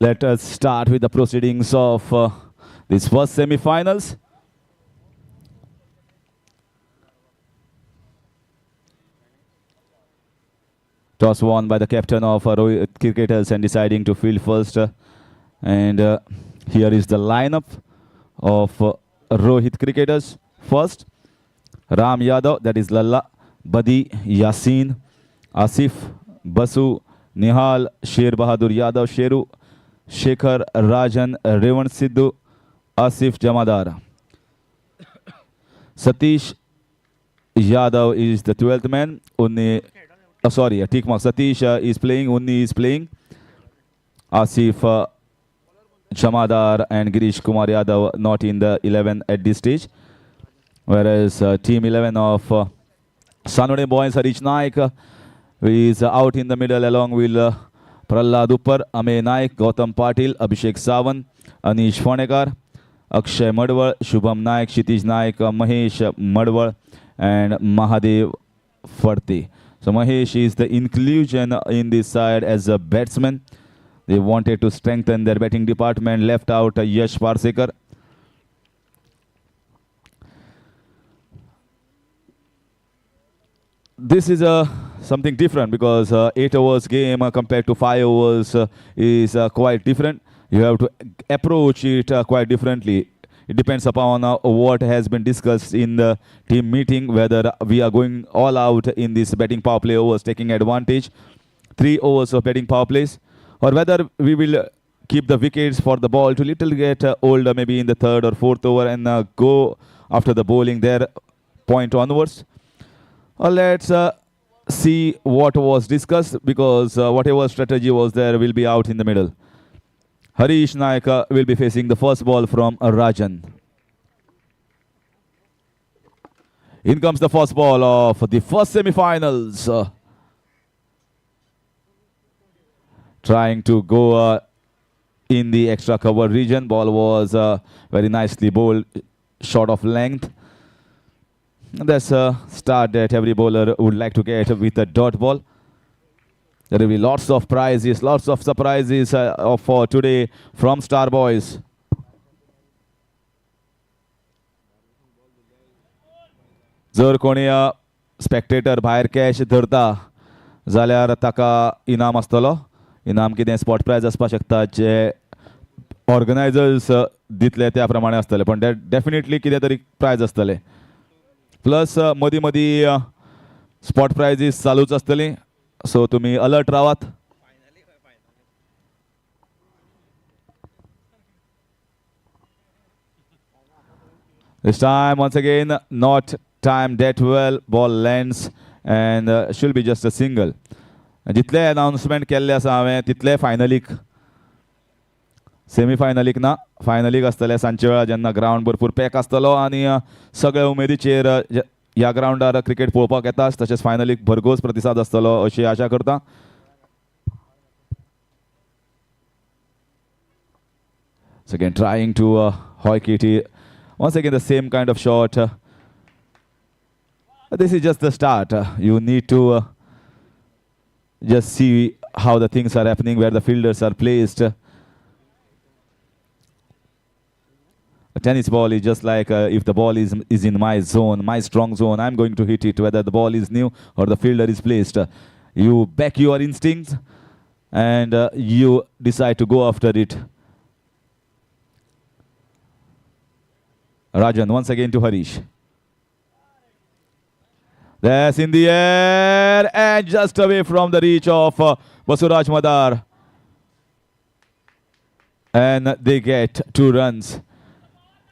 Let us start with the proceedings of these first semi-finals. Toss won by the captain of ROHIT cricketers and deciding to field first. And here is the lineup of ROHIT cricketers. First, Ram Yadav, that is Lalla, Badi, Yasin, Asif, Basu, Nihal, Sher Bahadur Yadav, Sheru, Shekhar, Rajan, Revan Sidhu, Asif Jamadar. Satish Yadav is the 12th man. Unni, sorry, tick mark. Satish is playing, Unni is playing. Asif Jamadar and Girish Kumar Yadav not in the 11 at this stage. Whereas team 11 of Sanode boys, Harish Naik is out in the middle along with Prahlad Uppar, Ame Naik, Gautam Patil, Abhishek Sawan, Anish Phonekar, Akshay Madwar, Shubham Naik, Kshitij Naik, Mahesh Madwar and Mahadev Farte. So Mahesh is the inclusion in this side as a batsman. They wanted to strengthen their batting department, left out Yash Parsekar. This is something different because 8 overs game compared to 5 overs is quite different. You have to approach it quite differently. It depends upon what has been discussed in the team meeting, whether we are going all out in this batting power play overs, taking advantage, 3 overs of batting power plays, or whether we will keep the wickets for the ball to little get older, maybe in the 3rd or 4th over and go after the bowling there, point onwards. Let's see what was discussed because whatever strategy was there will be out in the middle. Harish Naik will be facing the first ball from Rajan. In comes the first ball of the first semi-finals. Trying to go in the extra cover region. Ball was very nicely bowled, short of length. That's a start that every bowler would like to get with a dot ball. There will be lots of prizes, lots of surprises for today from Star Boys. जर कोणी Spectator भायर cash धरता जाल्यार ताका इनाम आसतलो. इनाम कितें स्पॉट प्राइज आसपाक शकता जे ऑर्गनायझर्स दितले त्या प्रमाणे आसतले, पण डेफिनेटली कितें तरी प्राइज आसतले. प्लस मदीं मदीं स्पॉट प्राइजीस चालूच आसतली, सो तुमी अलर्ट रावात. This time once again not timed that well. Ball lands and should be just a single. जितले अनाउन्समेंट केल्ले आसा हांवें तितले फायनलीक, सेमी फायनलीक ना, फायनलीक आसतले सांजचे वेळा जेन्ना ग्रावंड भरपूर पॅक आसतलो आनी सगळे उमेदीचेर ह्या ग्रावंडार क्रिकेट पळोवपाक येतात. तशेंच फायनलीक भरघोस प्रतिसाद आसतलो अशी आशा करता. So again trying to hoik it. Once again the same kind of shot. This is just the start. You need to just see how the things are happening, where the fielders are placed. A tennis ball is just like if the ball is in my zone, my strong zone, I'm going to hit it, whether the ball is new or the fielder is placed. You back your instincts and you decide to go after it. Rajan once again to Harish. That's in the air and just away from the reach of Basuraj Madar. And they get 2 runs.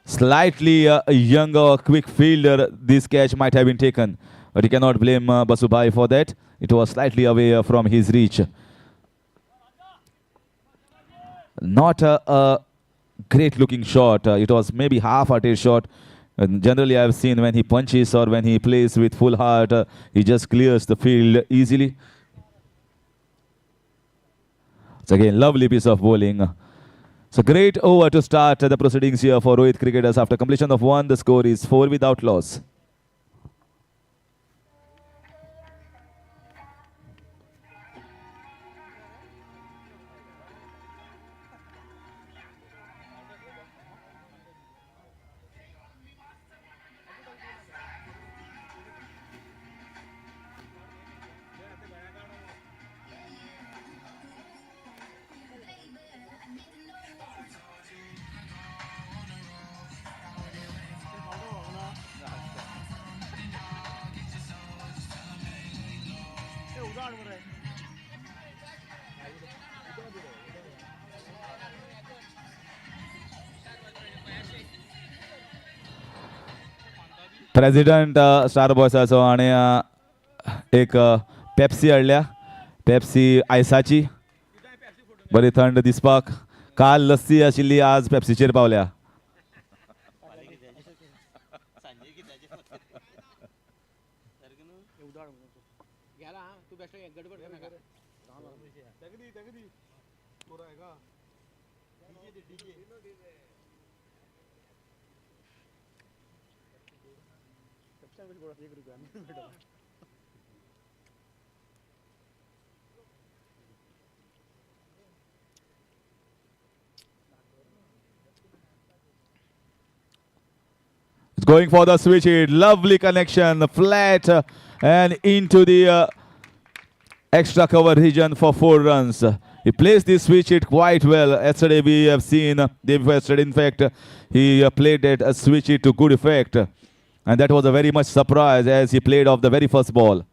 Slightly younger, quick fielder, this catch might have been taken. But you cannot blame Basubhai for that. It was slightly away from his reach. Not a great looking shot. It was maybe half-hearted shot. And generally, I've seen when he punches or when he plays with full heart, he just clears the field easily. It's again lovely piece of bowling. So great over to start the proceedings here for Rohit cricketers. After completion of 1, the score is 4 without loss. President star बॉयसाचो आणि एक Pepsi हाडल्या Pepsi आयसाची बरी थंड दिसपाक काल लस्सी आशिल्ली आज पेप्सीचेर पावल्या Going for the switch hit, lovely connection, flat and into the extra cover region for 4 runs. He plays this switch hit quite well. Yesterday we have seen, day before yesterday in fact, he played that switch hit to good effect. And that was a very much surprise as he played off the very first ball.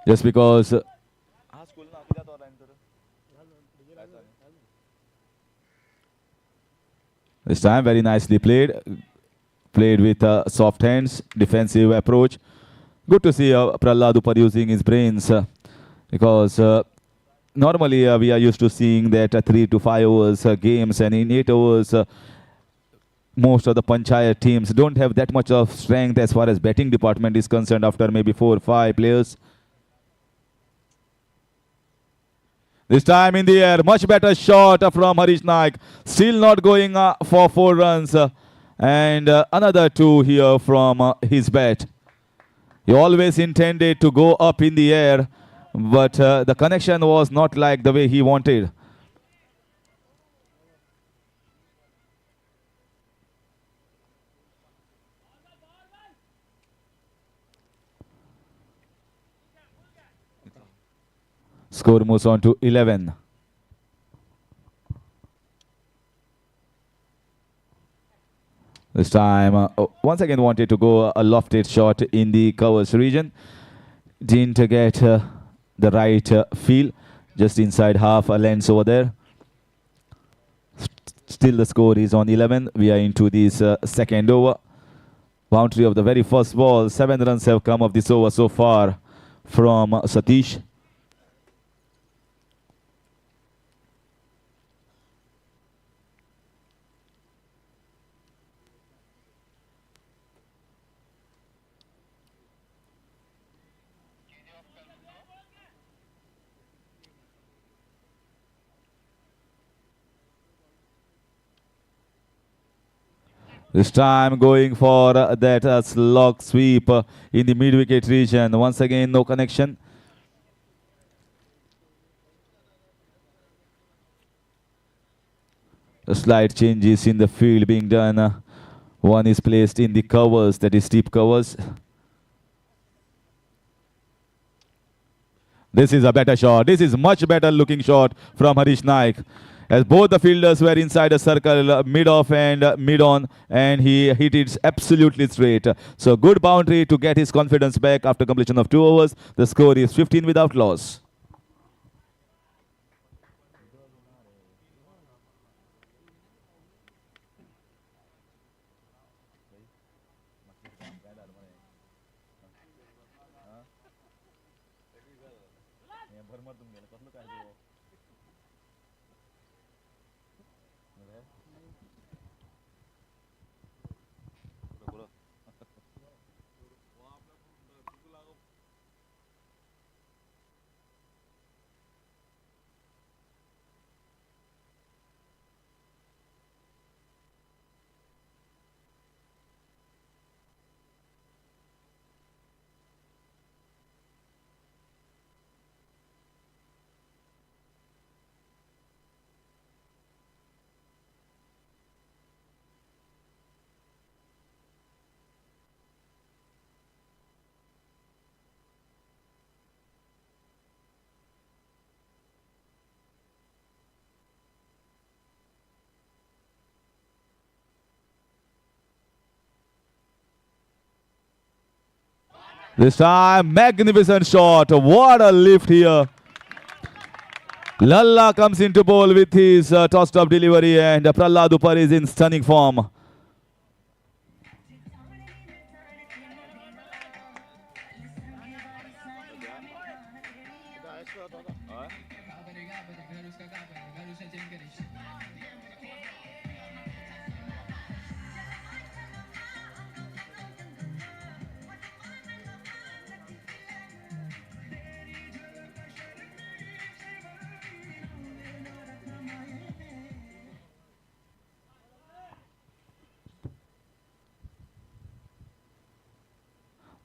Just because... This time very nicely played. Played with soft hands, defensive approach. Good to see Prahlad Upar using his brains because normally we are used to seeing that 3 to 5 hours games, and in 8 hours most of the Panchayat teams don't have that much of strength as far as batting department is concerned after maybe 4 or 5 players. This time in the air, much better shot from Harish Naik. Still not going for 4 runs. And another 2 here from his bat. He always intended to go up in the air, but the connection was not like the way he wanted. Score moves on to 11. This time, once again wanted to go a lofted shot in the covers region. Didn't get the right feel, just inside half a length over there. Still the score is on 11. We are into this second over. Boundary of the very first ball. 7 runs have come of this over so far from Satish. This time going for that slog sweep in the mid-wicket region. Once again, no connection. The slight changes in the field being done. One is placed in the covers, that is steep covers. This is a better shot. This is much better looking shot from Harish Naik. As both the fielders were inside a circle, mid-off and mid-on, and he hit it absolutely straight. So good boundary to get his confidence back after completion of 2 overs. The score is 15 without loss. This time, magnificent shot. What a lift here. Lalla comes into bowl with his tossed up delivery, and Prahlad Upar is in stunning form.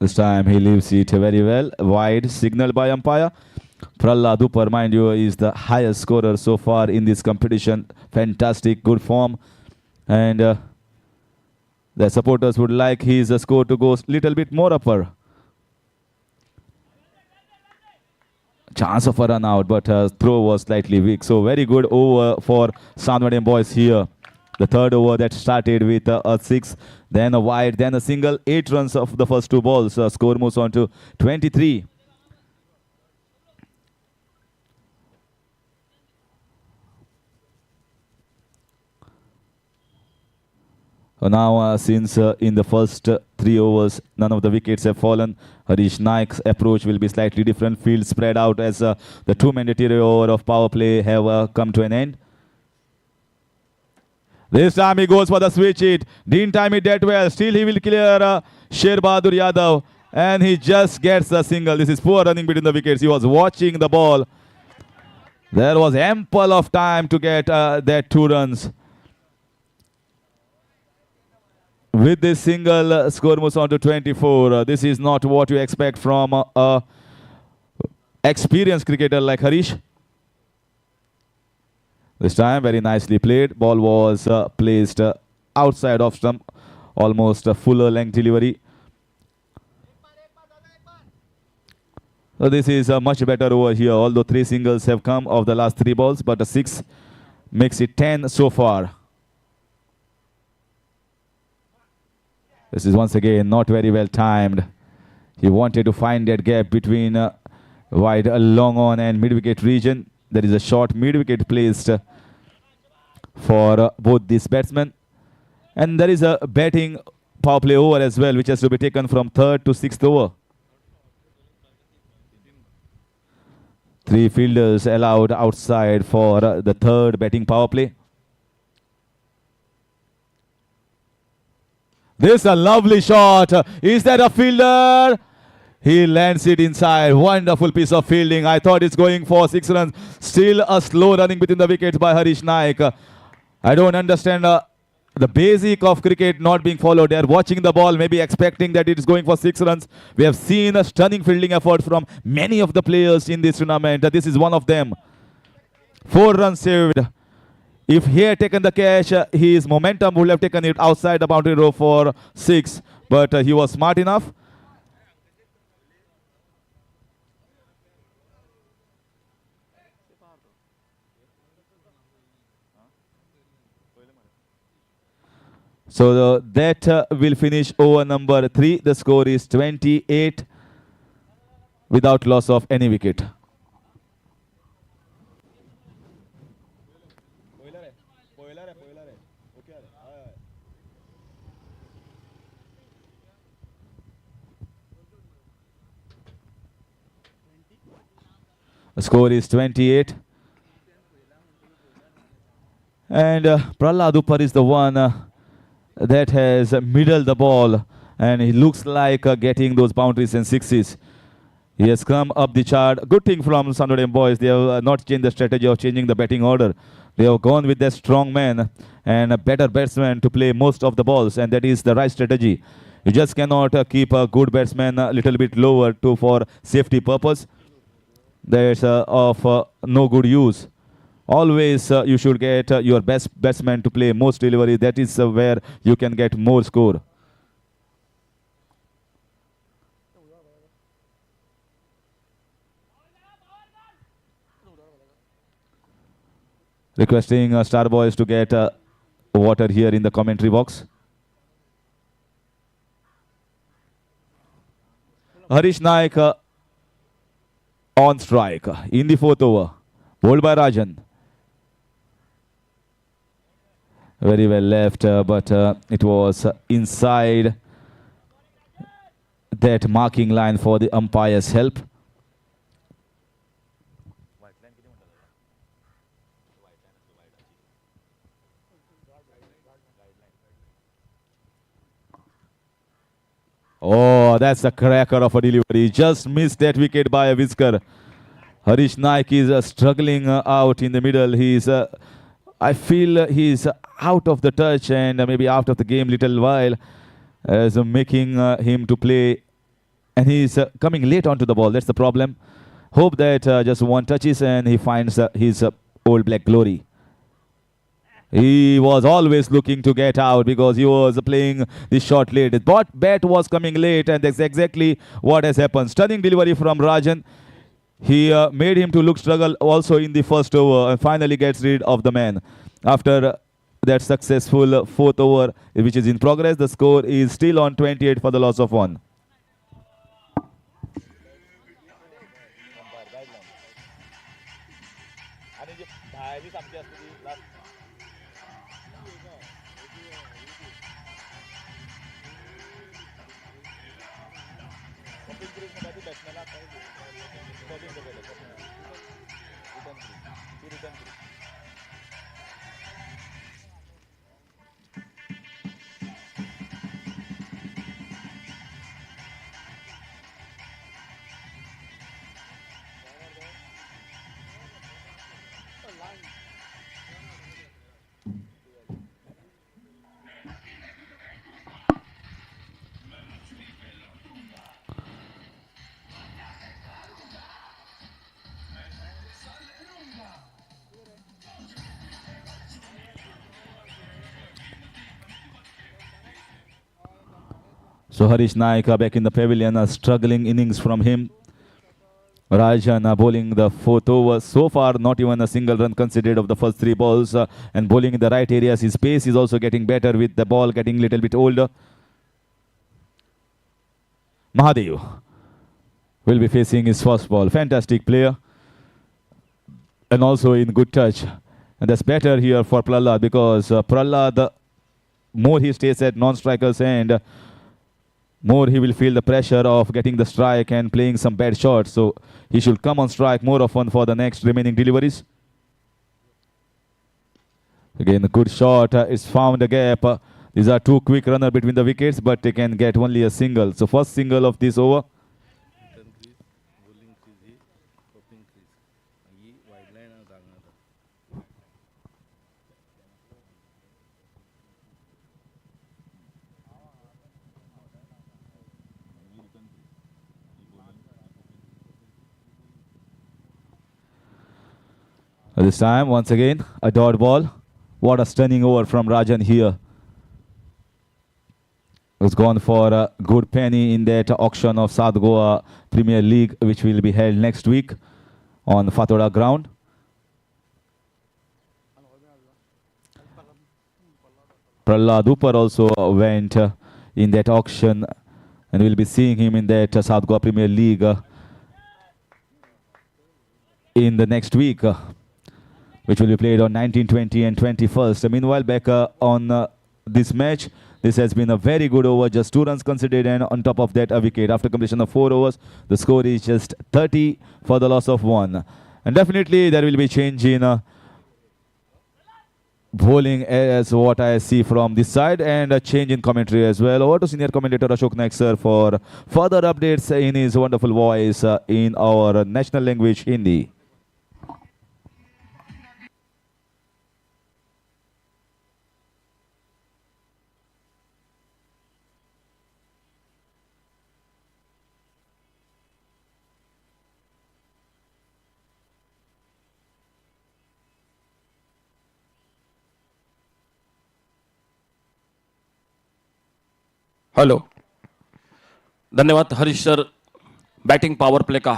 This time he leaves it very well. Wide signal by umpire. Prahlad Upar, mind you, is the highest scorer so far in this competition. Fantastic, good form. And the supporters would like his score to go little bit more upper. Chance of a run out, but throw was slightly weak. So very good over for Sanwadem boys here. The third over that started with a 6, then a wide, then a single. 8 runs of the first 2 balls. Score moves on to 23. Now, since in the first 3 overs, none of the wickets have fallen, Harish Naik's approach will be slightly different. Field spread out as the 2 mandatory over of power play have come to an end. This time he goes for the switch hit. Didn't time it that well. Still he will clear Sher Bahadur Yadav. And he just gets a single. This is poor running between the wickets. He was watching the ball. There was ample of time to get that 2 runs. With this single, score moves on to 24. This is not what you expect from a experienced cricketer like Harish. This time, very nicely played. Ball was placed outside of stump, almost a fuller length delivery. So this is much better over here, although 3 singles have come of the last 3 balls, but a 6 makes it 10 so far. This is once again not very well timed. He wanted to find that gap between wide, long on and mid-wicket region. There is a short mid-wicket placed for both these batsmen. And there is a batting power play over as well, which has to be taken from 3rd to 6th over. 3 fielders allowed outside for the 3rd batting power play. This is a lovely shot. Is that a fielder? He lands it inside. Wonderful piece of fielding. I thought it's going for 6 runs. Still a slow running between the wickets by Harish Naik. I don't understand the basic of cricket not being followed. They are watching the ball, maybe expecting that it is going for 6 runs. We have seen a stunning fielding effort from many of the players in this tournament. This is one of them. 4 runs saved. If he had taken the catch, his momentum would have taken it outside the boundary row for 6. But he was smart enough. So that will finish over number 3. The score is 28 without loss of any wicket. The score is 28. And Prahlad Upar is the one that has middled the ball. And he looks like getting those boundaries and 6s. He has come up the chart. Good thing from Sanwadem boys. They have not changed the strategy of changing the batting order. They have gone with their strong man and a better batsman to play most of the balls. And that is the right strategy. You just cannot keep a good batsman a little bit lower for safety purpose. That's of no good use. Always you should get your best batsman to play most delivery. That is where you can get more score. Requesting Star Boys to get water here in the commentary box. Harish Naik on strike in the 4th over. Bowled by Rajan. Very well left, but it was inside that marking line for the umpire's help. Oh, that's a cracker of a delivery. Just missed that wicket by a whisker. Harish Naik is struggling out in the middle. I feel he's out of the touch and maybe out of the game little while, as making him to play and he's coming late onto the ball. That's the problem. Hope that just one touches and he finds his old black glory. He was always looking to get out because he was playing this shot late. The bat was coming late, and that's exactly what has happened. Stunning delivery from Rajan. He made him to look struggle also in the first over and finally gets rid of the man. After that successful fourth over, which is in progress, the score is still on 28 for the loss of one. So Harish Naik back in the pavilion, a struggling innings from him. Rajan bowling the fourth over. So far, not even a single run considered of the first three balls and bowling in the right areas. His pace is also getting better with the ball getting a little bit older. Mahadev will be facing his first ball. Fantastic player and also in good touch. And that's better here for Prahlad because Prahlad, more he stays at non-strikers end, more he will feel the pressure of getting the strike and playing some bad shots. So he should come on strike more often for the next remaining deliveries. Again, a good shot is found a gap. These are two quick runners between the wickets, but they can get only a single. So first single of this over. This time, once again, a dot ball. What a stunning over from Rajan here. Has gone for a good penny in that auction of South Goa Premier League, which will be held next week on Fatoda ground. Prahlad Upar also went in that auction, and we'll be seeing him in that South Goa Premier League in the next week, which will be played on 19, 20 and 21st. Meanwhile, back on this match, this has been a very good over, just 2 runs considered, and on top of that, a wicket. After completion of 4 overs, the score is just 30 for the loss of 1. And definitely there will be change in bowling as what I see from this side, and a change in commentary as well. Over to senior commentator Ashok Naik sir for further updates in his wonderful voice in our national language, Hindi. Hello, धन्यवाद Harish sir. Batting power play का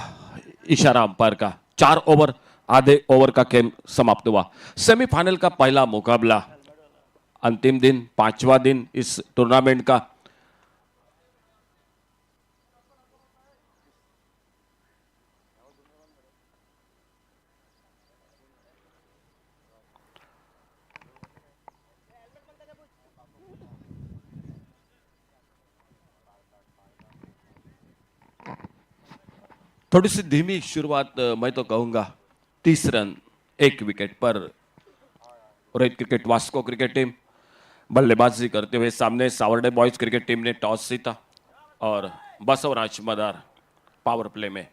इशारा umpire का। 4 over आधे over का game समाप्त हुआ। Semifinal का पहला मुकाबला, अंतिम दिन, 5वां दिन इस टूर्नामेंट का। थोड़ी सी धीमी शुरुआत मैं तो कहूंगा। 30 रन 1 विकेट पर Rohit cricket Vasco cricket team बल्लेबाजी करते हुए सामने सावर्डे बॉयज क्रिकेट टीम ने टॉस जीता और बसवराज मदार पावर प्ले में।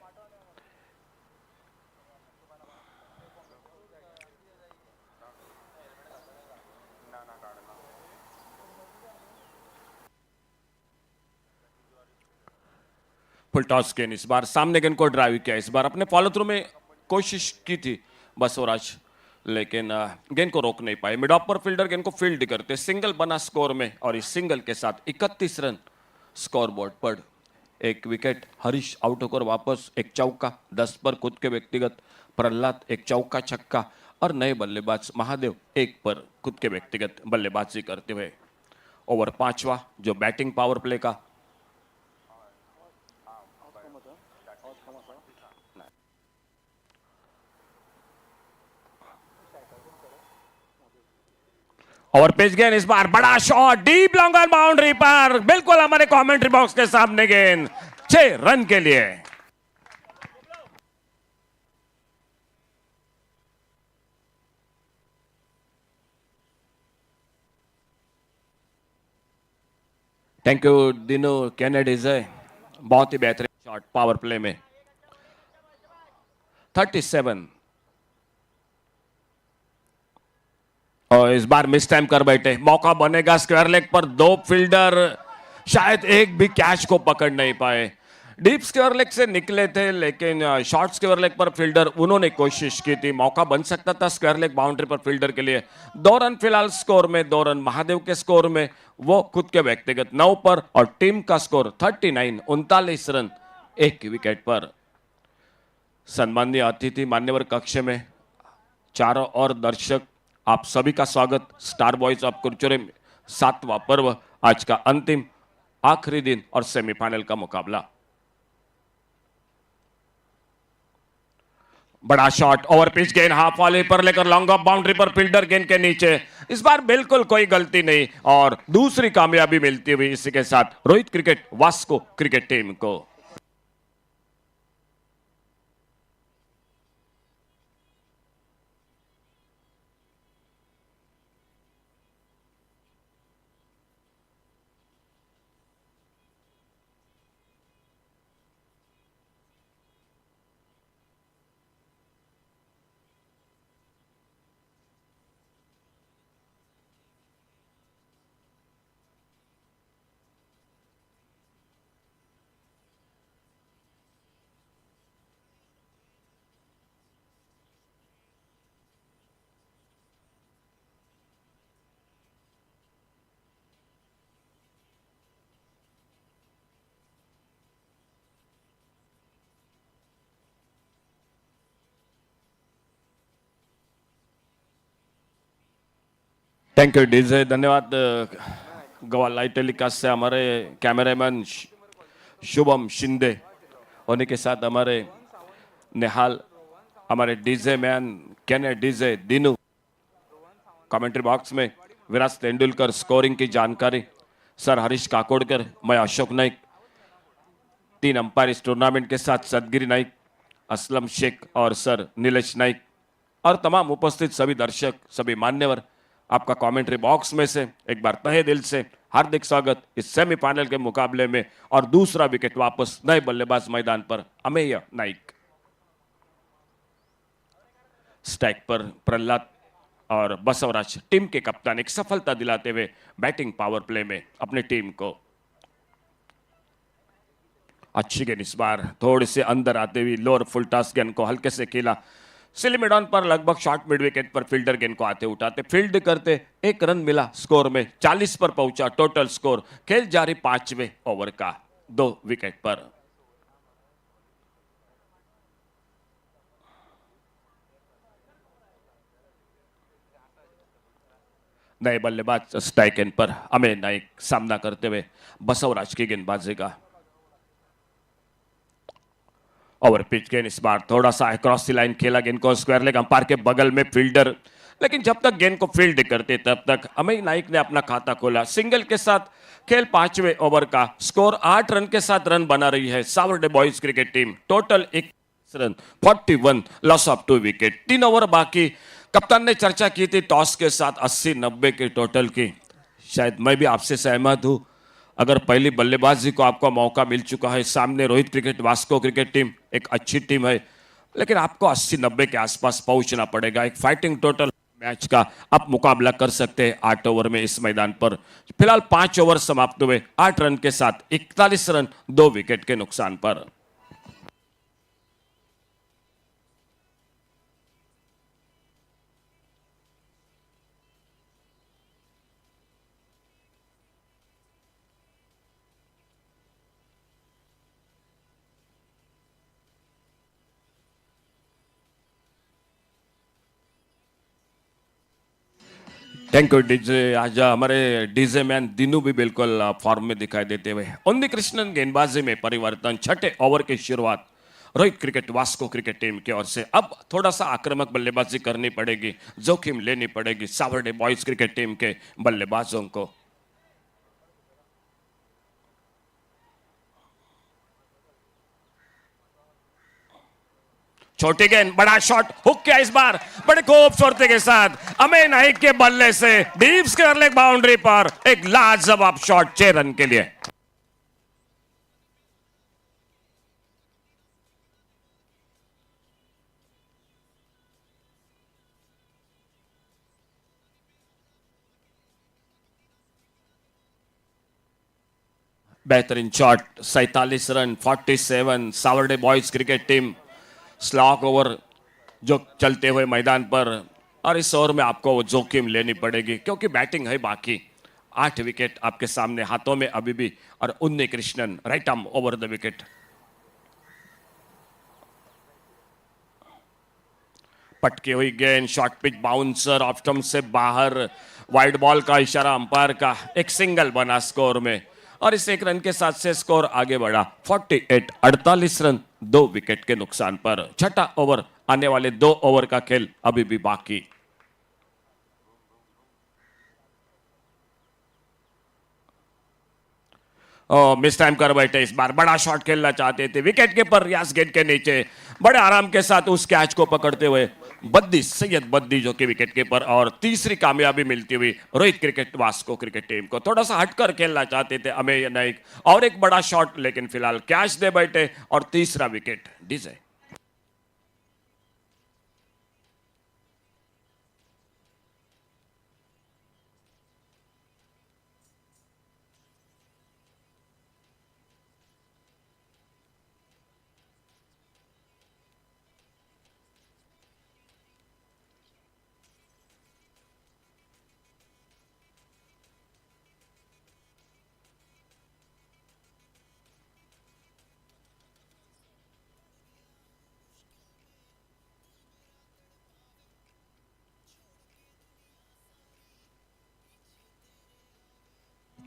फुल टॉस गेंद, इस बार सामने गेंद को ड्राइव किया, इस बार अपने फॉलो थ्रू में कोशिश की थी बसवराज, लेकिन गेंद को रोक नहीं पाए। मिड ऑफ पर फील्डर गेंद को फील्ड करते, सिंगल बना स्कोर में और इस सिंगल के साथ 31 रन स्कोर बोर्ड पर। एक विकेट हरीश आउट होकर वापस, एक चौका, 10 पर खुद के व्यक्तिगत, प्रहलाद एक चौका छक्का और नए बल्लेबाज महादेव 1 पर खुद के व्यक्तिगत बल्लेबाजी करते हुए। ओवर 5वां जो बैटिंग पावर प्ले का। और पिच गेंद, इस बार बड़ा शॉट डीप लॉन्गर बाउंड्री पर, बिल्कुल हमारे कमेंट्री बॉक्स के सामने गेंद, 6 रन के लिए। थैंक यू दिनो कैनेडीज है, बहुत ही बेहतरीन शॉट पावर प्ले में। 37 और इस बार मिस टाइम कर बैठे, मौका बनेगा स्क्वायर लेग पर, 2 फील्डर शायद एक भी कैच को पकड़ नहीं पाए। डीप स्क्वायर लेग से निकले थे लेकिन शॉर्ट स्क्वायर लेग पर फील्डर उन्होंने कोशिश की थी, मौका बन सकता था स्क्वायर लेग बाउंड्री पर फील्डर के लिए। 2 रन फिलहाल स्कोर में, 2 रन महादेव के स्कोर में, वो खुद के व्यक्तिगत 9 पर और टीम का स्कोर 39, 39 रन 1 विकेट पर। सम्माननीय अतिथि मान्यवर कक्ष में चारों और दर्शक, आप सभी का स्वागत। स्टार बॉयज ऑफ कुरचोरेम 7वां पर्व, आज का अंतिम आखिरी दिन और सेमीफाइनल का मुकाबला। बड़ा शॉट, ओवर पिच गेंद हाफ वाले पर लेकर लॉन्ग ऑफ बाउंड्री पर फील्डर गेंद के नीचे, इस बार बिल्कुल कोई गलती नहीं और दूसरी कामयाबी मिलती हुई इसी के साथ Rohit cricket Vasco cricket team को। थैंक यू डीजे, धन्यवाद। गोवा लाइव टेलीकास्ट से हमारे कैमरामैन शुभम शिंदे, उन्हीं के साथ हमारे निहाल, हमारे डीजे मैन केने डीजे दिनू, कमेंट्री बॉक्स में विराट तेंदुलकर स्कोरिंग की जानकारी, सर हरीश काकोडकर, मैं अशोक नाइक, 3 अंपायर इस टूर्नामेंट के साथ सदगिरी नाइक, असलम शेख और सर नीलेश नाइक और तमाम उपस्थित सभी दर्शक, सभी मान्यवर, आपका कमेंट्री बॉक्स में से एक बार तहे दिल से हार्दिक स्वागत इस सेमीफाइनल के मुकाबले में। और दूसरा विकेट वापस नए बल्लेबाज मैदान पर अमेय नाइक, स्ट्राइक पर प्रहलाद और बसवराज टीम के कप्तान एक सफलता दिलाते हुए बैटिंग पावर प्ले में अपनी टीम को। अच्छी गेंद, इस बार थोड़ी से अंदर आते हुए लोअर फुल टॉस गेंद को हल्के से खेला, सिली मिड ऑन पर लगभग शॉर्ट मिड विकेट पर फील्डर गेंद को आते उठाते फील्ड करते 1 रन मिला स्कोर में, 40 पर पहुंचा टोटल स्कोर। खेल जारी 5वें ओवर का 2 विकेट पर। नए बल्लेबाज स्ट्राइक एंड पर अमेय नाइक सामना करते हुए बसवराज की गेंदबाजी का। ओवर पिच गेंद, इस बार थोड़ा सा क्रॉस द लाइन खेला गेंद को, स्क्वायर लेग अंपायर के बगल में फील्डर, लेकिन जब तक गेंद को फील्ड करते तब तक अमेय नाइक ने अपना खाता खोला। सिंगल के साथ खेल 5वें ओवर का स्कोर 8 रन के साथ रन बना रही है Savarde boys cricket team. Total 21 run, 41, loss of 2 wicket. 3 over बाकी। कप्तान ने चर्चा की थी टॉस के साथ 80-90 के टोटल की, शायद मैं भी आपसे सहमत हूं। अगर पहली बल्लेबाजी को आपको मौका मिल चुका है, सामने Rohit cricket Vasco cricket team एक अच्छी टीम है, लेकिन आपको 80-90 के आसपास पहुंचना पड़ेगा। एक फाइटिंग टोटल मैच का आप मुकाबला कर सकते हैं 8 ओवर में इस मैदान पर। फिलहाल 5 ओवर समाप्त हुए 8 रन के साथ 41 रन 2 विकेट के नुकसान पर। Thank you DJ. आज हमारे डीजे मैन दिनू भी बिल्कुल फॉर्म में दिखाई देते हुए। उन्नी कृष्णन गेंदबाजी में परिवर्तन। 6 ओवर की शुरुआत Rohit cricket Vasco cricket team की ओर से। अब थोड़ा सा आक्रामक बल्लेबाजी करनी पड़ेगी, जोखिम लेनी पड़ेगी सावर्डे बॉयज क्रिकेट टीम के बल्लेबाजों को। छोटी गेंद, बड़ा शॉट, हुक किया इस बार बड़े खूबसूरती के साथ अमेन नाइक के बल्ले से डीप स्क्वायर लेग बाउंड्री पर एक लाजवाब शॉट 6 रन के लिए। बेहतरीन shot, 47 run 47। Savarde boys cricket team slog over जो चलते हुए मैदान पर, और इस ओवर में आपको वो जोखिम लेनी पड़ेगी क्योंकि बैटिंग है बाकी। 8 विकेट आपके सामने हाथों में अभी भी, और उन्नी Krishnan right arm over the wicket. पटकी हुई गेंद, short pitch bouncer off stump से बाहर। वाइड बॉल का इशारा अंपायर का, एक सिंगल बना स्कोर में, और इस 1 रन के साथ से स्कोर आगे बढ़ा 48 2 विकेट के नुकसान पर। 6 ओवर, आने वाले 2 ओवर का खेल अभी भी बाकी। मिस टाइम कर बैठे इस बार, बड़ा शॉट खेलना चाहते थे विकेट के पर रियाज गेंद के नीचे, बड़े आराम के साथ उस कैच को पकड़ते हुए बद्दी सैयद बद्दी जो कि विकेट कीपर, और तीसरी कामयाबी मिलती हुई Rohit cricket Vasco cricket team को। थोड़ा सा हटकर खेलना चाहते थे अमेय नाइक, और एक बड़ा शॉट, लेकिन फिलहाल कैच दे बैठे और तीसरा wicket DJ.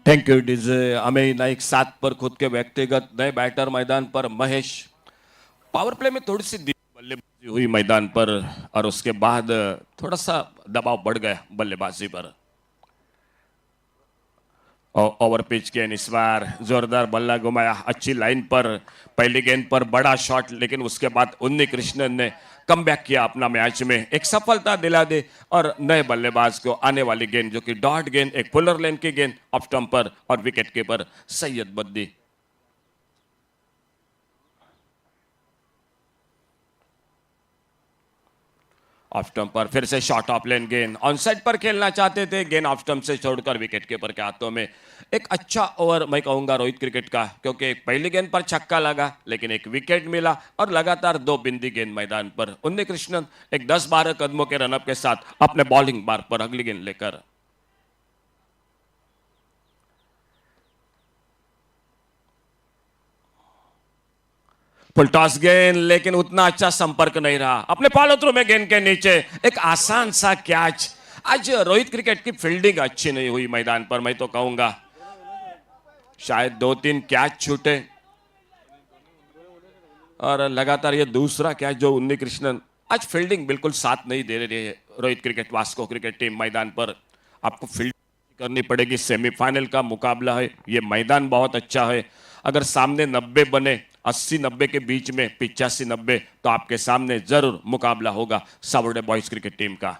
Thank you DJ. Amey Naik 7 पर खुद के व्यक्तिगत, नए बैटर मैदान पर महेश। पावर प्ले में थोड़ी सी बल्लेबाजी हुई मैदान पर, और उसके बाद थोड़ा सा दबाव बढ़ गया बल्लेबाजी पर। ओवर पिच गेंद इस बार, जोरदार बल्ला घुमाया अच्छी लाइन पर। पहली गेंद पर बड़ा शॉट, लेकिन उसके बाद उन्नी कृष्णन ने कमबैक किया अपना मैच में, एक सफलता दिला दे, और नए बल्लेबाज को आने वाली गेंद जो कि डॉट गेंद, एक फुलर लेन की गेंद ऑफ स्टंप पर, और wicket keeper Syed Baddi. Off stump पर फिर से शॉट ऑफ लेन गेंद, ऑन साइड पर खेलना चाहते थे, गेंद ऑफ स्टंप से छोड़कर विकेट कीपर के हाथों में। एक अच्छा ओवर मैं कहूंगा रोहित क्रिकेट का, क्योंकि एक पहली गेंद पर छक्का लगा, लेकिन एक विकेट मिला, और लगातार 2 बिंदी गेंद मैदान पर। उन्नी कृष्णन एक 10-12 कदमों के रनअप के साथ अपने बॉलिंग बार पर अगली गेंद लेकर। फुल टॉस गेंद, लेकिन उतना अच्छा संपर्क नहीं रहा अपने फॉलो थ्रू में गेंद के नीचे, एक आसान सा कैच। आज रोहित क्रिकेट की फील्डिंग अच्छी नहीं हुई मैदान पर, मैं तो कहूंगा शायद 2-3 कैच छूटे, और लगातार ये दूसरा कैच जो उन्नी कृष्णन। आज फील्डिंग बिल्कुल साथ नहीं दे रही है Rohit cricket Vasco cricket team मैदान पर। आपको फील्ड करनी पड़ेगी, सेमीफाइनल का मुकाबला है, ये मैदान बहुत अच्छा है। अगर सामने 90 बने, 80-90 के बीच में, 85-90, तो आपके सामने जरूर मुकाबला होगा सावर्डे बॉयज क्रिकेट टीम का।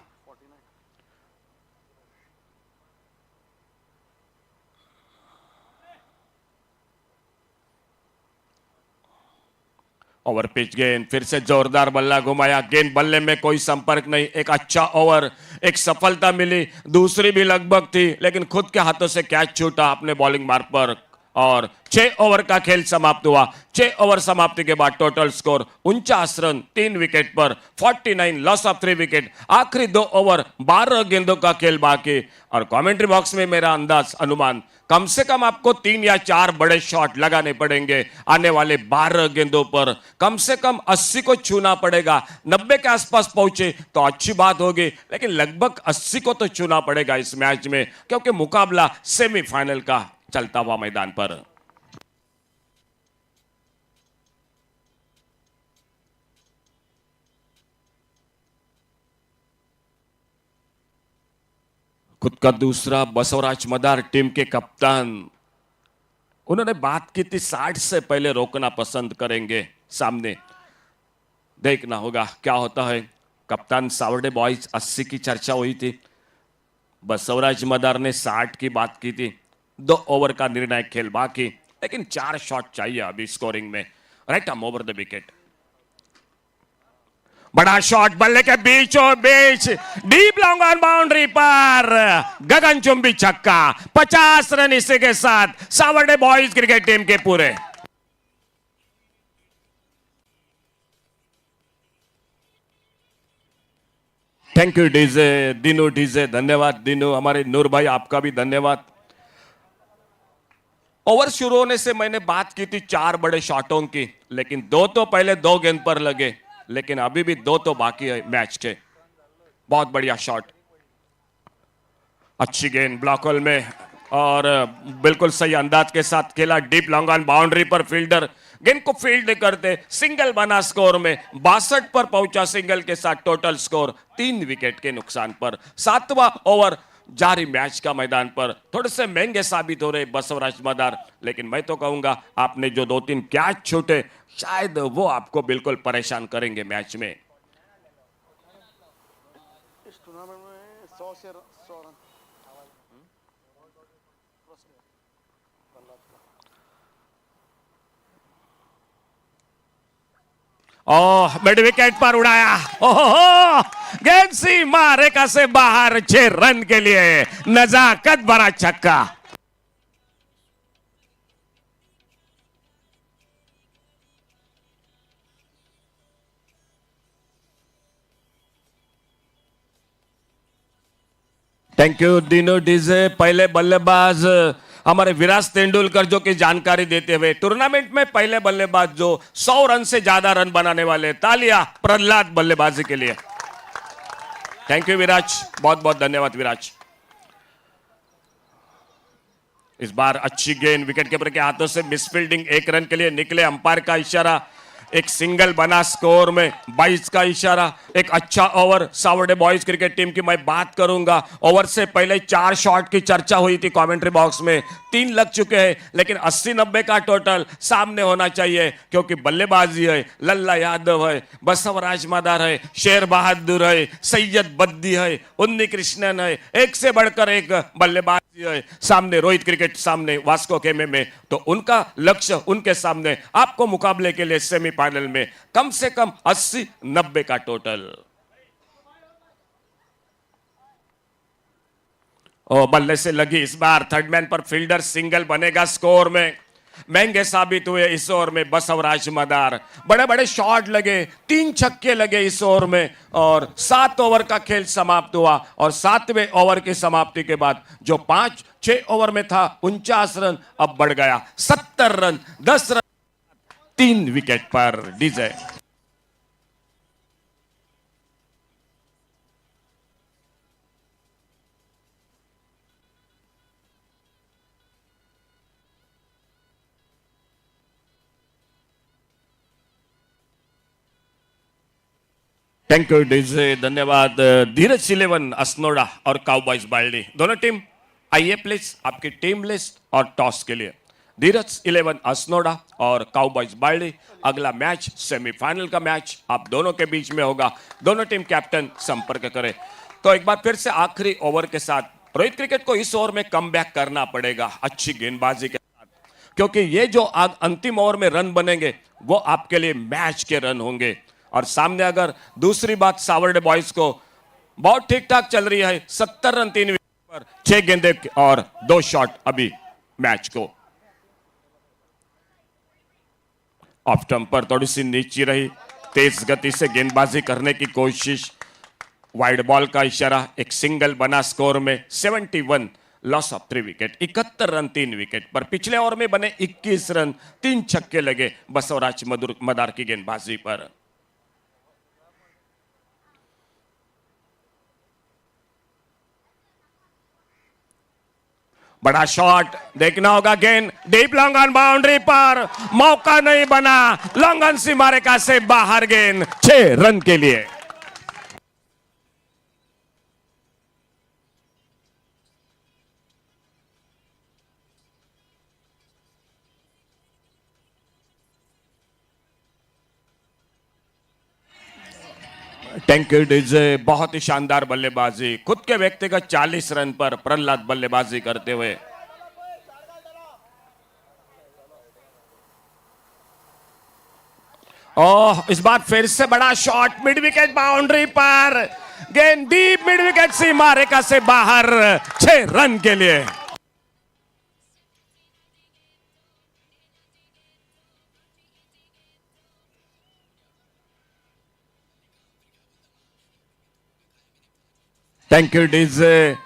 ओवर पिच गेंद, फिर से जोरदार बल्ला घुमाया, गेंद बल्ले में कोई संपर्क नहीं। एक अच्छा ओवर, एक सफलता मिली, दूसरी भी लगभग थी, लेकिन खुद के हाथों से कैच छूटा अपने बॉलिंग मार्ग पर और 6 ओवर का खेल समाप्त हुआ। 6 ओवर समाप्ति के बाद टोटल स्कोर 49 रन, 3 विकेट पर 49, लॉस ऑफ 3 विकेट। आखिरी 2 ओवर 12 गेंदों का खेल बाकी और कमेंट्री बॉक्स में मेरा अंदाज अनुमान कम से कम आपको 3 या 4 बड़े शॉट लगाने पड़ेंगे आने वाले 12 गेंदों पर। कम से कम 80 को छूना पड़ेगा। 90 के आसपास पहुंचे तो अच्छी बात होगी, लेकिन लगभग 80 को तो छूना पड़ेगा इस मैच में, क्योंकि मुकाबला सेमीफाइनल का चलता हुआ मैदान पर। खुद का दूसरा बसवराज मदार टीम के कप्तान, उन्होंने बात की थी 60 से पहले रोकना पसंद करेंगे। सामने देखना होगा क्या होता है। कप्तान सावर्डे बॉयज 80 की चर्चा हुई थी, बसवराज मदार ने 60 की बात की थी। 2 ओवर का निर्णायक खेल बाकी, लेकिन 4 शॉट चाहिए अभी स्कोरिंग में। Right arm over the wicket, बड़ा शॉट बल्ले के बीचों बीच, डीप लॉन्ग ऑन बाउंड्री पर गगनचुंबी छक्का। 50 रन इसी के साथ सावर्डे बॉयज क्रिकेट टीम के पूरे। Thank you DJ, Dinu DJ, धन्यवाद दिनू। हमारे नूर भाई आपका भी धन्यवाद। ओवर शुरू होने से मैंने बात की थी 4 बड़े शॉटों की, लेकिन 2 तो पहले 2 गेंद पर लगे, लेकिन अभी भी 2 तो बाकी है मैच के। बहुत बढ़िया शॉट, अच्छी गेंद ब्लॉक होल में और बिल्कुल सही अंदाज के साथ खेला। डीप लॉन्ग ऑन बाउंड्री पर फील्डर गेंद को फील्ड करते सिंगल बना स्कोर में 62 पर पहुंचा। सिंगल के साथ टोटल स्कोर 3 विकेट के नुकसान पर। 7वां ओवर जारी मैच का मैदान पर। थोड़े से महंगे साबित हो रहे बसवराज मदार, लेकिन मैं तो कहूंगा आपने जो 2-3 कैच छूटे शायद वो आपको बिल्कुल परेशान करेंगे मैच में। इस टूर्नामेंट में 100 से 100 रन ओह, मिड विकेट पर उड़ाया। ओहो, गेंद सीमा रेखा से बाहर 6 रन के लिए नजाकत भरा छक्का। थैंक यू दिनो डीजे। पहले बल्लेबाज हमारे विराट तेंदुलकर जो कि जानकारी देते हुए टूर्नामेंट में पहले बल्लेबाज जो 100 रन से ज्यादा रन बनाने वाले। तालियां प्रहलाद बल्लेबाजी के लिए। थैंक यू विराज, बहुत बहुत धन्यवाद विराज। इस बार अच्छी गेंद विकेट कीपर के हाथों से मिसफील्डिंग। 1 रन के लिए निकले, अंपायर का इशारा, एक सिंगल बना स्कोर में 22 का इशारा। एक अच्छा over Savarde boys cricket team की मैं बात करूंगा। ओवर से पहले 4 शॉट की चर्चा हुई थी कमेंट्री बॉक्स में, 3 लग चुके हैं, लेकिन 80-90 का टोटल सामने होना चाहिए, क्योंकि बल्लेबाजी है। लल्ला यादव है, बसवराज मदार है, शेर बहादुर है, सैयद बद्दी है, उन्नी कृष्णन है, एक से बढ़कर एक बल्लेबाजी है। सामने रोहित क्रिकेट, सामने वास्को केमे में, तो उनका लक्ष्य उनके सामने आपको मुकाबले के लिए सेमीफाइनल में कम से कम 80-90 का टोटल। बल्ले से लगी इस बार, थर्ड मैन पर फील्डर सिंगल बनेगा स्कोर में। महंगे साबित हुए इस ओवर में बसवराज मदार। बड़े बड़े शॉट लगे, 3 छक्के लगे इस ओवर में और 7 ओवर का खेल समाप्त हुआ। और 7वें ओवर की समाप्ति के बाद जो 5-6 ओवर में था 49 रन, अब बढ़ गया 70 रन। 10 रन 3 विकेट पर। डीजे थैंक यू डीजे, धन्यवाद। धीरज 11 असनोडा और काउबॉयज बाल्डी दोनों टीम आइए प्लीज आपकी टीम लिस्ट और टॉस के लिए। धीरज 11 असनोडा और काउबॉयज बाल्डी। अगला मैच सेमीफाइनल का मैच आप दोनों के बीच में होगा। दोनों टीम कैप्टन संपर्क करें। तो एक बार फिर से आखिरी ओवर के साथ रोहित क्रिकेट को इस ओवर में कमबैक करना पड़ेगा अच्छी गेंदबाजी के साथ। क्योंकि ये जो अंतिम ओवर में रन बनेंगे वो आपके लिए मैच के रन होंगे। और सामने अगर दूसरी बात सावर्डे बॉयज को बहुत ठीक ठाक चल रही है, 70 रन 3 विकेट पर 6 गेंदे और 2 शॉट अभी मैच को। ऑफ स्टंप पर थोड़ी सी नीची रही, तेज गति से गेंदबाजी करने की कोशिश, वाइड बॉल का इशारा, एक सिंगल बना स्कोर में 71, loss of 3 wicket, 71 run 3 wicket पर। पिछले ओवर में बने 21 रन, 3 छक्के लगे बसवराज मदार की गेंदबाजी पर। बड़ा शॉट देखना होगा, गेंद डीप लॉन्ग ऑन बाउंड्री पर, मौका नहीं बना, लॉन्ग ऑन सीमा रेखा से बाहर, गेंद 6 रन के लिए। थैंक यू डीजे, बहुत ही शानदार बल्लेबाजी, खुद के व्यक्तिगत 40 रन पर प्रहलाद बल्लेबाजी करते हुए। ओह, इस बार फिर से बड़ा शॉट मिड विकेट बाउंड्री पर, गेंद डीप मिड विकेट सीमा रेखा से बाहर, 6 रन के लिए। Thank you DJ.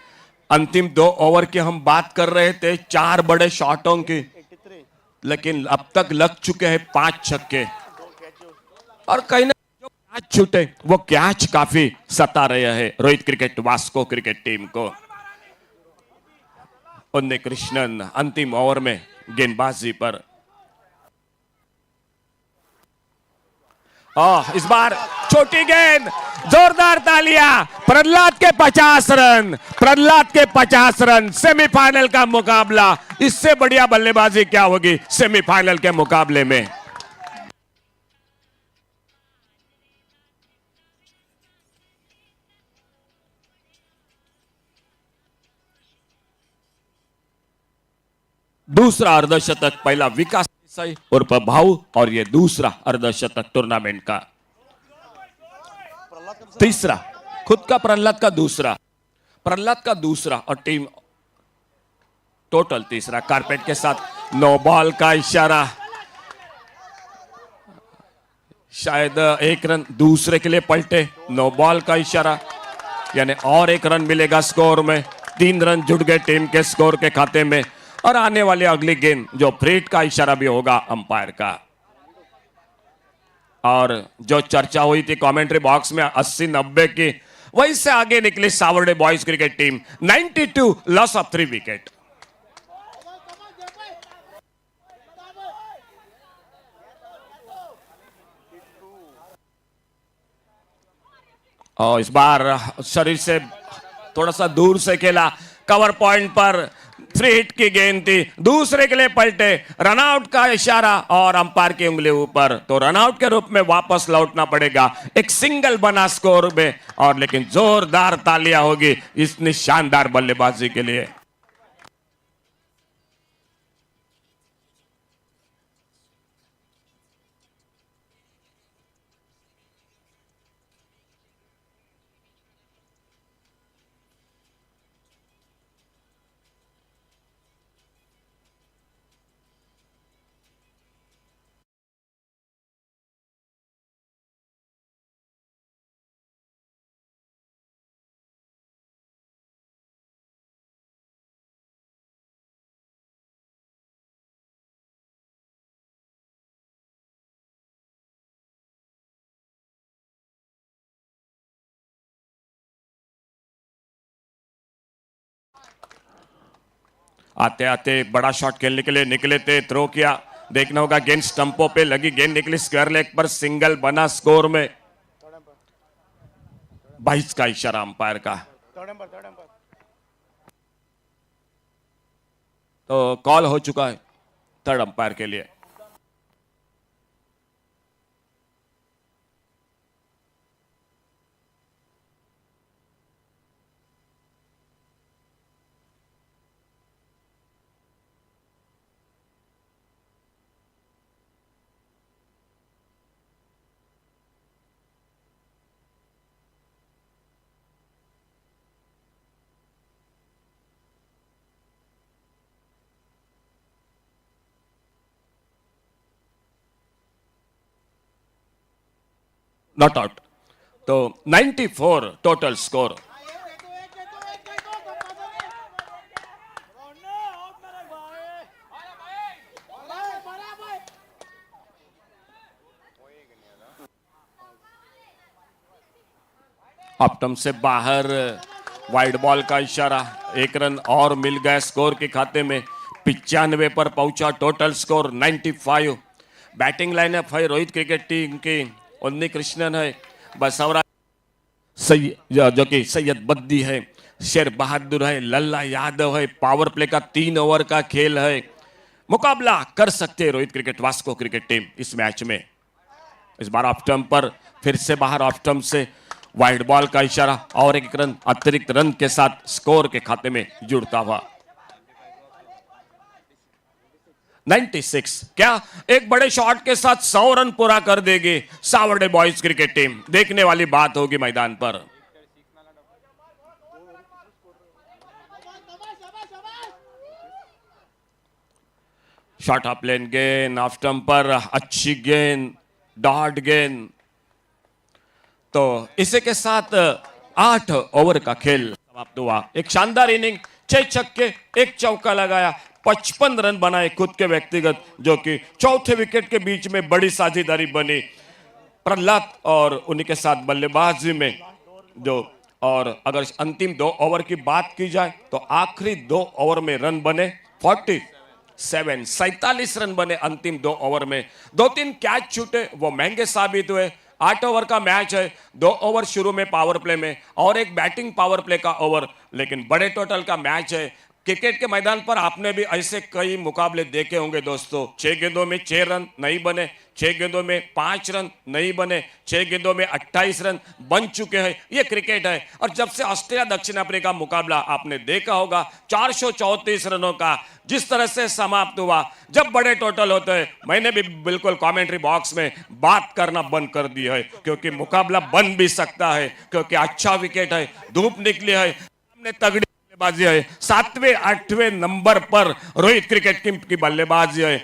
अंतिम 2 ओवर की हम बात कर रहे थे, 4 बड़े शॉटों की, लेकिन अब तक लग चुके हैं 5 छक्के, और कहीं ना जो कैच छूटे वो कैच काफी सता रहे हैं Rohit cricket Vasco cricket team को। उन्नी कृष्णन अंतिम ओवर में गेंदबाजी पर। इस बार छोटी गेंद, जोरदार तालियां, प्रहलाद के 50 रन, प्रहलाद के 50 रन, सेमीफाइनल का मुकाबला, इससे बढ़िया बल्लेबाजी क्या होगी सेमीफाइनल के मुकाबले में। दूसरा अर्धशतक, पहला विकास देसाई और भाऊ, और ये दूसरा अर्धशतक टूर्नामेंट का, तीसरा खुद का प्रहलाद का दूसरा, प्रहलाद का दूसरा, और टीम टोटल तीसरा। कारपेट के साथ नो बॉल का इशारा, शायद 1 रन दूसरे के लिए पलटे, नो बॉल का इशारा, यानी और 1 रन मिलेगा स्कोर में, 3 रन जुड़ गए टीम के स्कोर के खाते में। और आने वाली अगली गेंद जो फ्रीट का इशारा भी होगा अंपायर का। और जो चर्चा हुई थी कमेंट्री बॉक्स में 80-90 की, वहीं से आगे निकली Savarde boys cricket team, 92, loss of 3 wicket. और इस बार शरीर से थोड़ा सा दूर से खेला, कवर पॉइंट पर फ्री हिट की गेंद थी, दूसरे के लिए पलटे, रनआउट का इशारा और अंपायर की उंगली ऊपर, तो रनआउट के रूप में वापस लौटना पड़ेगा। एक सिंगल बना स्कोर में, और लेकिन जोरदार तालियां होगी इतनी शानदार बल्लेबाजी के लिए। आते आते बड़ा शॉट खेलने के लिए निकले थे, थ्रो किया, देखना होगा गेंद स्टंपों पे लगी, गेंद निकली स्क्वायर लेग पर, सिंगल बना स्कोर में, 22 का इशारा अंपायर का। तो कॉल हो चुका है थर्ड अंपायर के लिए। Not out. तो 94 टोटल स्कोर। ऑप्टम से बाहर, वाइड बॉल का इशारा, 1 रन और मिल गया स्कोर के खाते में। 95 पर पहुंचा टोटल स्कोर 95। बैटिंग लाइनअप है रोहित क्रिकेट टीम की। उन्नी कृष्णन है, बसवरा जो कि सैयद बद्दी है, शेर बहादुर है, लल्ला यादव है। पावर प्ले का 3 ओवर का खेल है। मुकाबला कर सकते Rohit cricket Vasco cricket team इस मैच में। इस बार ऑफ स्टंप पर फिर से बाहर, ऑफ स्टंप से वाइड बॉल का इशारा और 1 रन अतिरिक्त रन के साथ स्कोर के खाते में जुड़ता हुआ। 96। क्या एक बड़े शॉट के साथ 100 रन पूरा कर देगी सावर्डे बॉयज क्रिकेट टीम? देखने वाली बात होगी मैदान पर। शॉट ऑफ लेन गेंद, ऑफ स्टंप पर अच्छी गेंद, डॉट गेंद। तो इसी के साथ 8 ओवर का खेल समाप्त हुआ। एक शानदार इनिंग, 6 छक्के 1 चौका लगाया, 55 रन बनाए खुद के व्यक्तिगत, जो कि चौथे विकेट के बीच में बड़ी साझेदारी बनी प्रहलाद और उन्हीं के साथ बल्लेबाजी में जो। और अगर अंतिम 2 ओवर की बात की जाए तो आखिरी 2 ओवर में रन बने 47 रन बने अंतिम 2 ओवर में। 2-3 कैच छूटे, वो महंगे साबित हुए। 8 ओवर का मैच है, 2 ओवर शुरू में पावर प्ले में और एक बैटिंग पावर प्ले का ओवर, लेकिन बड़े टोटल का मैच है। क्रिकेट के मैदान पर आपने भी ऐसे कई मुकाबले देखे होंगे दोस्तों। 6 गेंदों में 6 रन नहीं बने, 6 गेंदों में 5 रन नहीं बने, 6 गेंदों में 28 रन बन चुके हैं। ये क्रिकेट है। और जब से ऑस्ट्रेलिया दक्षिण अफ्रीका मुकाबला आपने देखा होगा, 434 रनों का जिस तरह से समाप्त हुआ। जब बड़े टोटल होते हैं, मैंने भी बिल्कुल कमेंट्री बॉक्स में बात करना बंद कर दी है, क्योंकि मुकाबला बन भी सकता है, क्योंकि अच्छा विकेट है, धूप निकली है, सामने तगड़ी बल्लेबाजी है। 7वें 8वें नंबर पर रोहित क्रिकेट टीम की बल्लेबाजी है।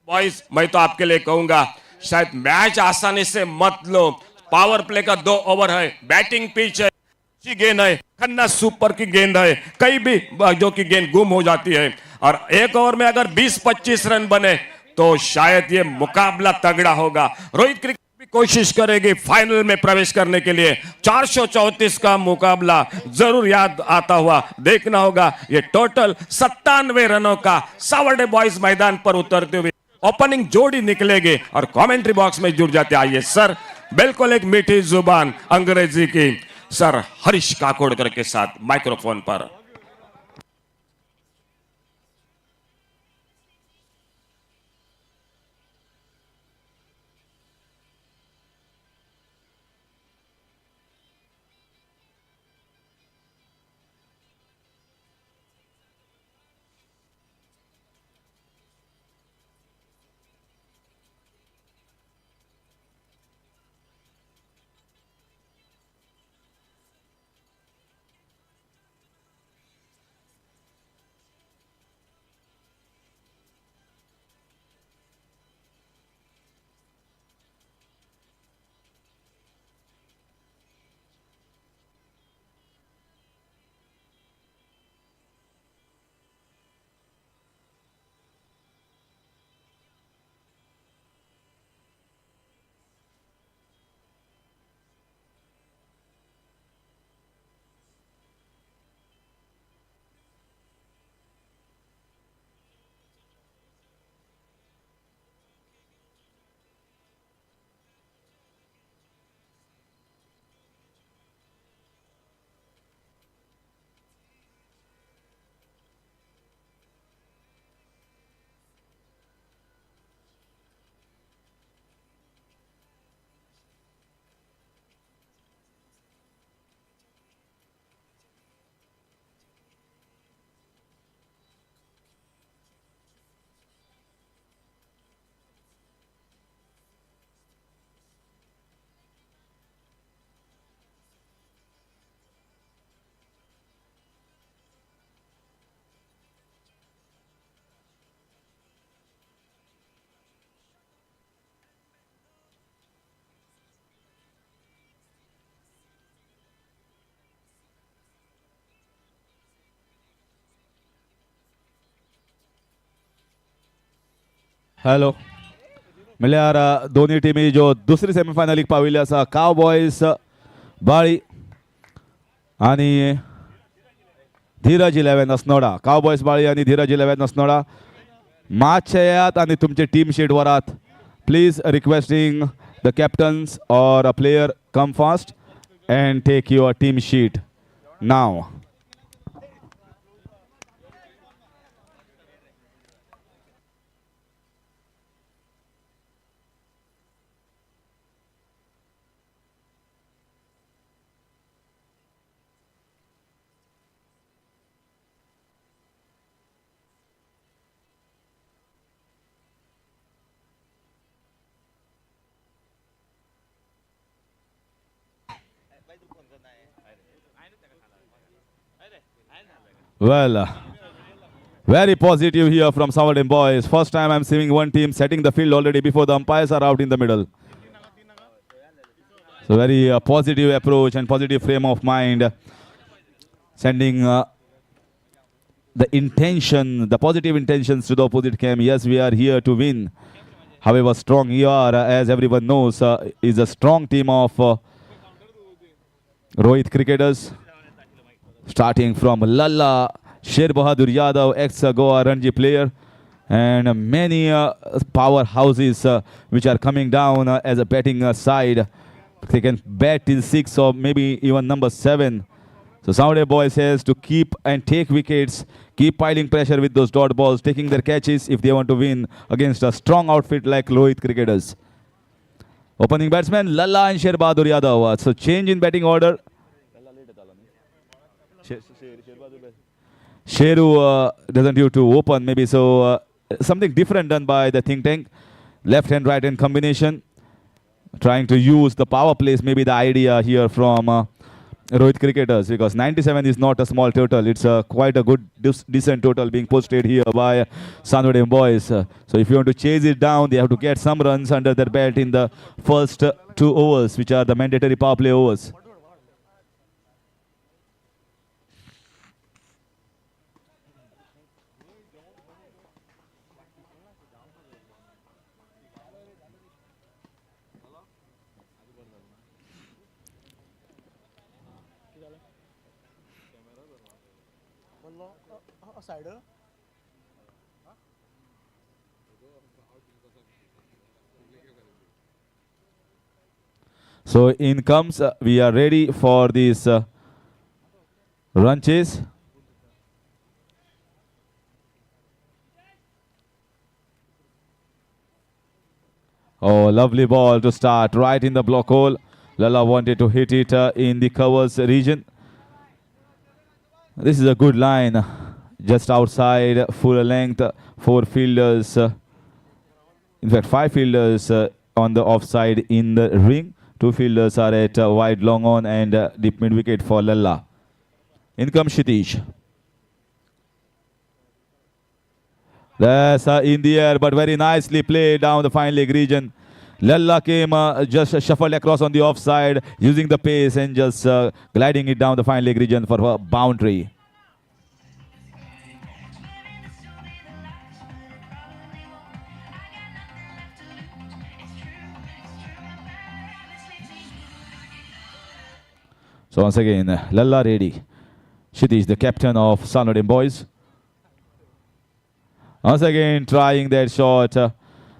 बॉयज, मैं तो आपके लिए कहूंगा, शायद मैच आसानी से मत लो। पावर प्ले का 2 ओवर है, बैटिंग पिच है, अच्छी गेंद है, खन्ना सुपर की गेंद है, कहीं भी जो कि गेंद गुम हो जाती है। और 1 ओवर में अगर 20-25 रन बने तो शायद ये मुकाबला तगड़ा होगा। रोहित क्रिकेट भी कोशिश करेगी फाइनल में प्रवेश करने के लिए। 434 का मुकाबला जरूर याद आता हुआ देखना होगा। ये टोटल 97 रनों का सावर्डे बॉयज मैदान पर उतरते हुए ओपनिंग जोड़ी निकलेगी और कमेंट्री बॉक्स में जुड़ जाते। आइए सर, बिल्कुल एक मीठी जुबान अंग्रेजी की, सर हरीश काकोड़कर के साथ माइक्रोफोन पर। हॅलो म्हळ्यार दोन्ही टिमी ज्यो दुसरी सेमीफायनलीक पाविल्ले आसा काव बॉयज बाळी आणि धीरज 11 अस्नोडा. काव बॉयज बाळी आणि धीरज 11 अस्नोडा मातशे येयात आणि तुमचे टीम शीट वरात. Please requesting the captains or a player come fast and take your team sheet now. Well, very positive here from Sourden boys. First time I'm seeing one team setting the field already before the umpires are out in the middle. So very positive approach and positive frame of mind. Sending the intention, the positive intentions to the opposite camp. Yes, we are here to win. However, strong ER, as everyone knows, is a strong team of Rohit cricketers. Starting from Lalla, Sher Bahadur Yadav, ex-Goa Ranji player, and many powerhouses which are coming down as a batting side. They can bat till 6 or maybe even number 7. So Saudi boys has to keep and take wickets, keep piling pressure with those dot balls, taking their catches if they want to win against a strong outfit like Rohit cricketers. Opening batsman Lalla and Sher Bahadur Yadav. So change in batting order. Sheru doesn't have to open, maybe so something different done by the think tank. Left hand, right hand combination. Trying to use the power plays, maybe the idea here from Rohit cricketers, because 97 is not a small total. It's quite a good, decent total being posted here by Sanodem boys. So if you want to chase it down, they have to get some runs under their belt in the first 2 overs, which are the mandatory power play overs. Sider. So in comes, we are ready for this run chase. Oh, lovely ball to start right in the block hole. Lalla wanted to hit it in the covers region. This is a good line. Just outside, full length, 4 fielders. In fact, 5 fielders on the offside in the ring. 2 fielders are at wide long on and deep mid wicket for Lalla. In comes Kshitij. That's in the air, but very nicely played down the fine leg region. Lalla came just shuffled across on the offside, using the pace and just gliding it down the fine leg region for a boundary. So once again, Lalla ready. Kshitij, the captain of Sanodem boys. Once again, trying that shot.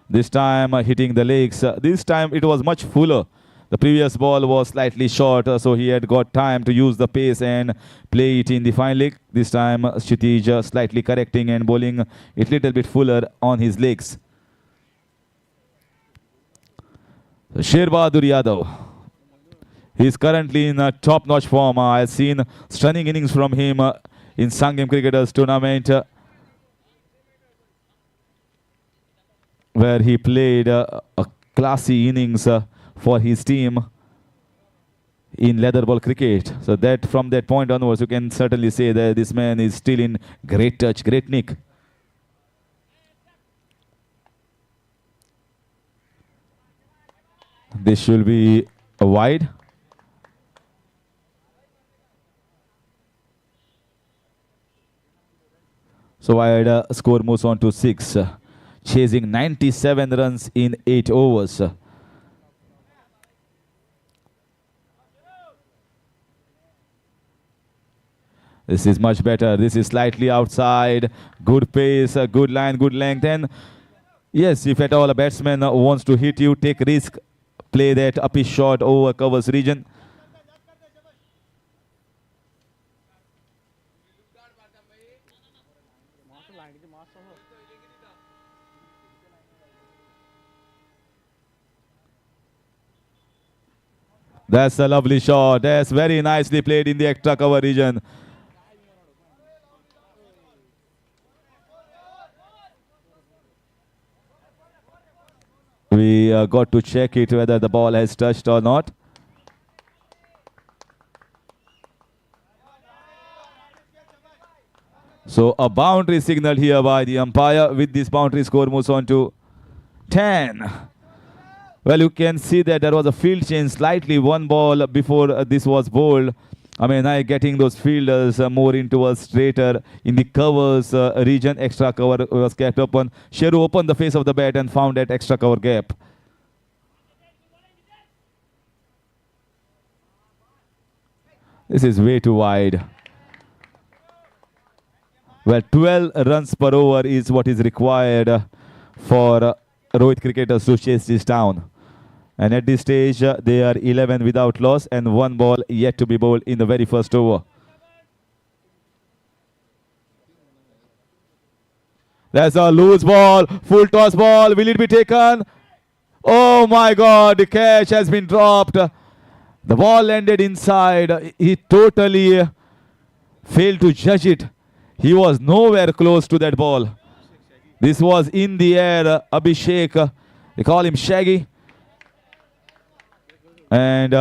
This time hitting the legs. This time it was much fuller. The previous ball was slightly short, so he had got time to use the pace and play it in the fine leg. This time Kshitij slightly correcting and bowling it little bit fuller on his legs. Sher Bahadur Yadav. He is currently in top-notch form. I have seen stunning innings from him in Sangam Cricketers tournament, where he played a classy innings for his team in leather ball cricket. So that from that point onwards, you can certainly say that this man is still in great touch, great nick. This should be a wide. So wide, score moves on to 6. chasing 97 runs in 8 overs. This is much better. This is slightly outside. Good pace, good line, good length. And yes, if at all a batsman wants to hit you, take risk. Play that uppy shot over covers region. That's a lovely shot. That's very nicely played in the extra cover region. We got to check it whether the ball has touched or not. So a boundary signal here by the umpire. With this boundary, score moves on to 10. Well, you can see that there was a field change slightly one ball before this was bowled. I mean, I getting those fielders more into a straighter in the covers region. Extra cover was kept open. Sheru opened the face of the bat and found that extra cover gap. This is way too wide. Well, 12 runs per over is what is required for Rohit cricketers to chase this down. And at this stage, they are 11 without loss and one ball yet to be bowled in the very first over. That's a loose ball, full toss ball. Will it be taken? Oh my God, the catch has been dropped. The ball landed inside. He totally failed to judge it. He was nowhere close to that ball. This was in the air. Abhishek, they call him Shaggy. And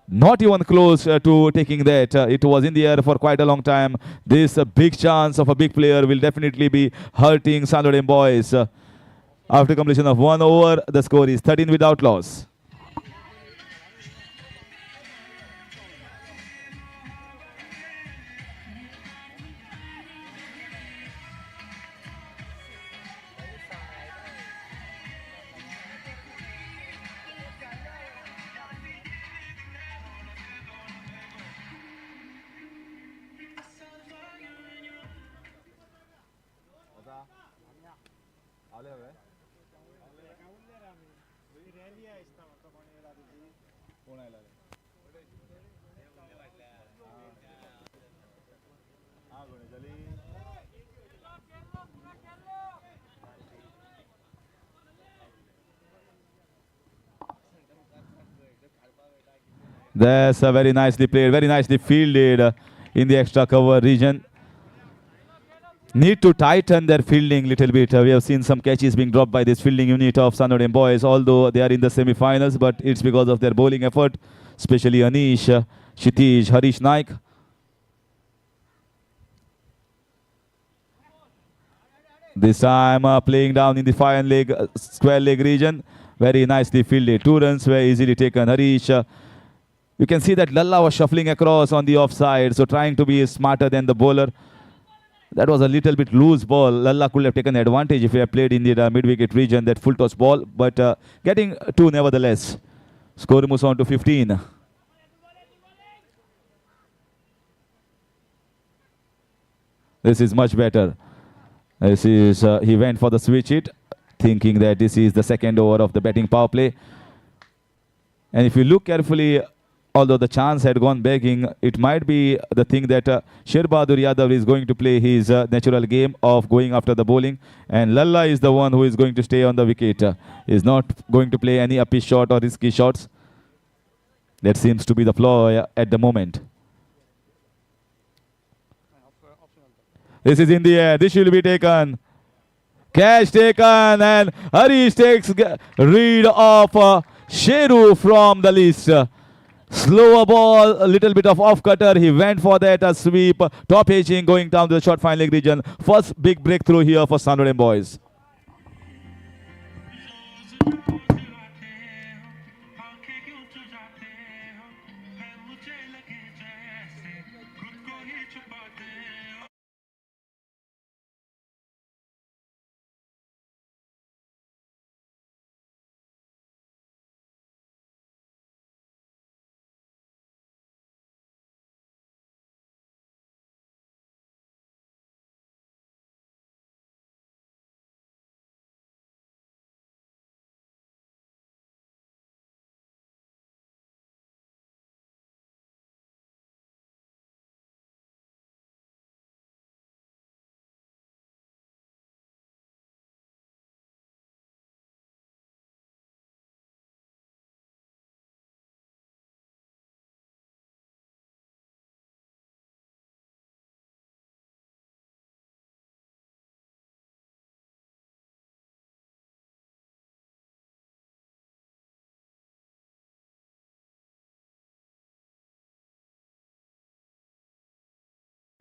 not even close to taking that. It was in the air for quite a long time. This big chance of a big player will definitely be hurting Sandorim boys. After completion of 1 over, the score is 13 without loss. That's a very nicely played, very nicely fielded in the extra cover region. Need to tighten their fielding a little bit. We have seen some catches being dropped by this fielding unit of Sandorim boys, although they are in the semi-finals, but it's because of their bowling effort, especially Anish, Kshitij, Harish Naik. This time playing down in the fine leg, square leg region. Very nicely fielded. 2 runs were easily taken. Harish, you can see that Lalla was shuffling across on the offside, so trying to be smarter than the bowler. That was a little bit loose ball. Lalla could have taken advantage if he had played in the mid-wicket region, that full toss ball, but getting 2 nevertheless. Score moves on to 15. This is much better. This is he went for the switch hit, thinking that this is the second over of the batting power play. And if you look carefully, although the chance had gone begging, it might be the thing that Sherbadur Yadav is going to play his natural game of going after the bowling. And Lalla is the one who is going to stay on the wicket. Is not going to play any uppy shot or risky shots. That seems to be the flaw at the moment. This is in the air. This should be taken. Catch taken. And Harish takes rid of Sheru from the list. Slower ball, a little bit of off-cutter. He went for that sweep. Top edging going down to the short fine leg region. First big breakthrough here for Sandorim boys.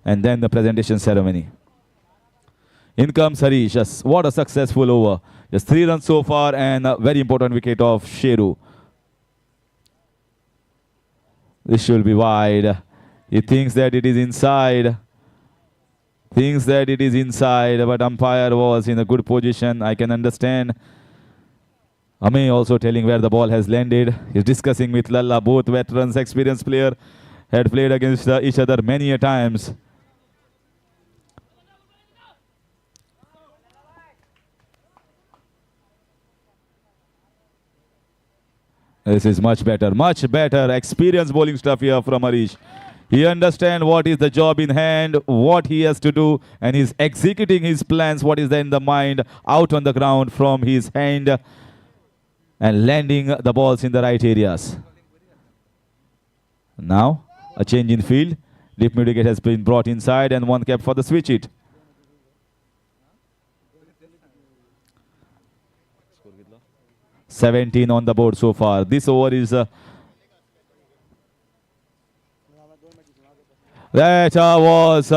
and then the presentation ceremony. In comes Harish. Yes, what a successful over. Just 3 runs so far and a very important wicket of Sheru. This should be wide. He thinks that it is inside. Thinks that it is inside, but umpire was in a good position. I can understand. Ame also telling where the ball has landed. He's discussing with Lalla. Both veterans, experienced player, had played against each other many a times. This is much better, experienced bowling stuff here from Harish. He understands what is the job in hand, what he has to do, and he's executing his plans, what is there in the mind, out on the ground from his hand, and landing the balls in the right areas. Now, a change in field. Deep mid wicket has been brought inside, and 1 kept for the switch hit. "17 on the board so far. This over is that was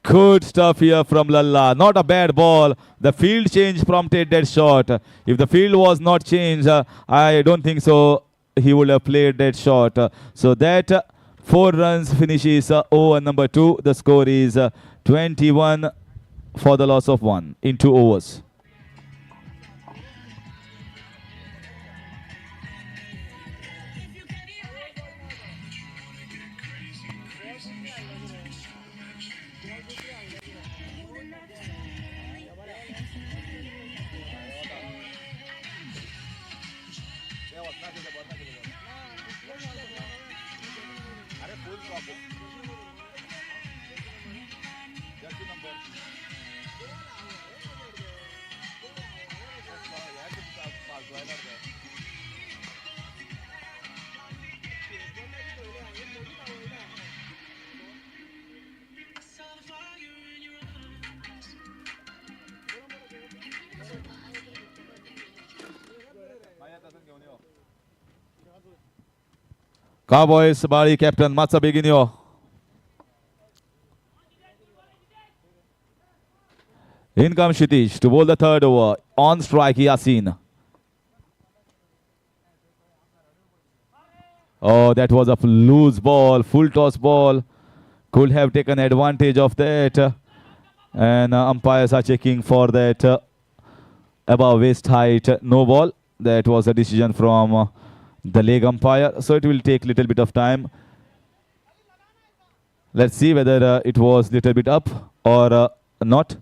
good stuff here from Lalla. Not a bad ball. The field change prompted that shot. If the field was not changed, I don't think so he would have played that shot. So that 4 runs finishes over number 2. The score is 21 for the loss of 1 in 2 overs. Cowboys body captain Matsa Beginio. In comes Shitish to bowl the 3rd over. On strike Yasin. Oh, that was a loose ball, full toss ball. Could have taken advantage of that. And umpires are checking for that above waist height no ball. That was a decision from the leg umpire. So it will take a little bit of time. Let's see whether it was a little bit up or not.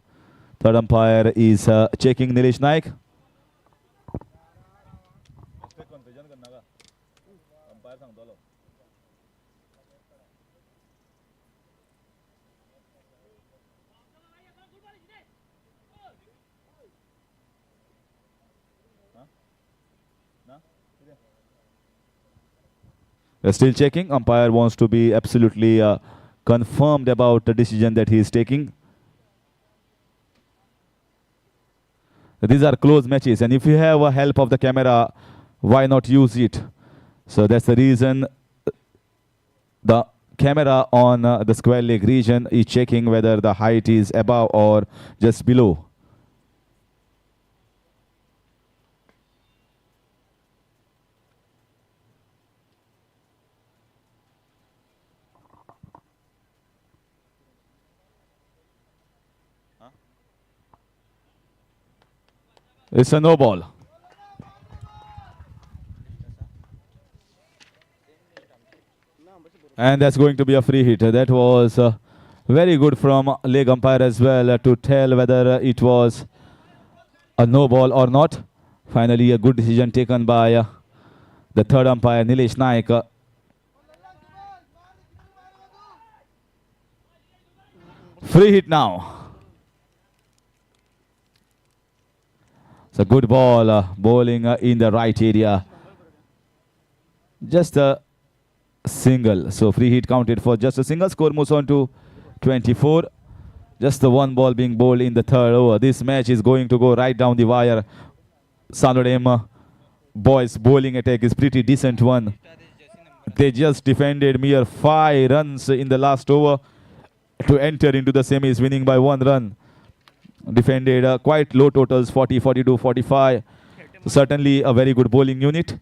Third umpire is checking Nilesh Naik. Still checking. Umpire wants to be absolutely confirmed about the decision that he is taking. These are close matches, and if you have a help of the camera, why not use it? So that's the reason the camera on the square leg region is checking whether the height is above or just below. It's a no ball. And that's going to be a free hit. That was very good from leg umpire as well to tell whether it was a no ball or not. Finally, a good decision taken by the third umpire, Nilesh Naik. Free hit now. It's a good ball, bowling in the right area. Just a single. So free hit counted for just a single. Score moves on to 24. Just the 1 ball being bowled in the 3rd over. This match is going to go right down the wire. Sanodem boys bowling attack is pretty decent one. They just defended mere 5 runs in the last over. to enter into the semis, winning by 1 run. Defended quite low totals, 40, 42, 45. So certainly a very good bowling unit.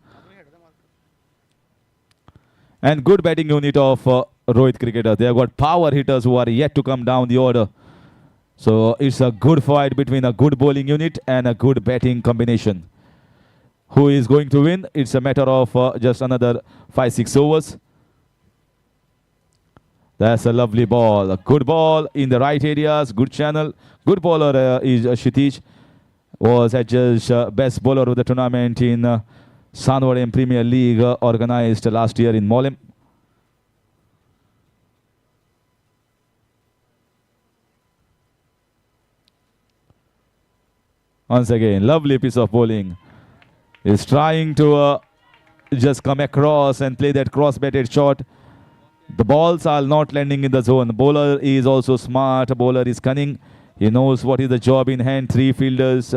And good batting unit of Rohit cricketers. They have got power hitters who are yet to come down the order. So it's a good fight between a good bowling unit and a good batting combination. Who is going to win? It's a matter of just another 5-6 overs. That's a lovely ball. A good ball in the right areas. Good channel. Good bowler is Kshitij. Was adjudged best bowler of the tournament in Sanwarem Premier League organized last year in Mollem. Once again, lovely piece of bowling. Is trying to just come across and play that cross-batted shot. The balls are not landing in the zone. Bowler is also smart. Bowler is cunning. He knows what is the job in hand. 3 fielders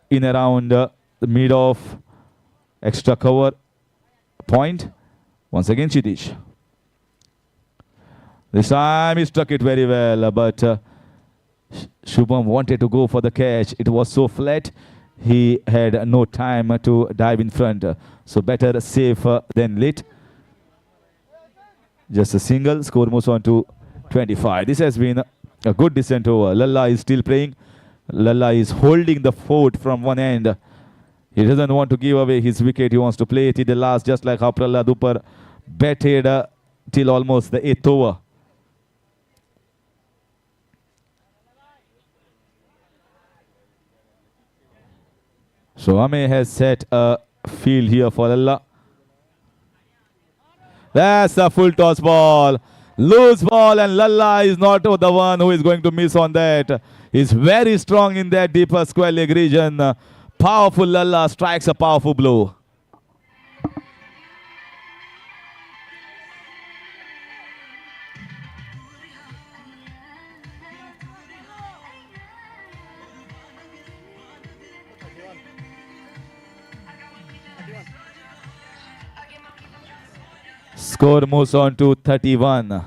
in around the mid of extra cover point. Once again, Kshitij. This time he struck it very well, but Shubham wanted to go for the catch. It was so flat. He had no time to dive in front. So better safe than late. Just a single. Score moves on to 25. This has been a good descent over. Lalla is still playing. Lalla is holding the fort from one end. He doesn't want to give away his wicket. He wants to play it till the last, just like how Prahlad Dupar batted till almost the 8th over. So Ame has set a field here for Lalla. That's a full toss ball. Loose ball, and Lalla is not the one who is going to miss on that. He's very strong in that deeper square leg region. Powerful Lalla strikes a powerful blow. Score moves on to 31.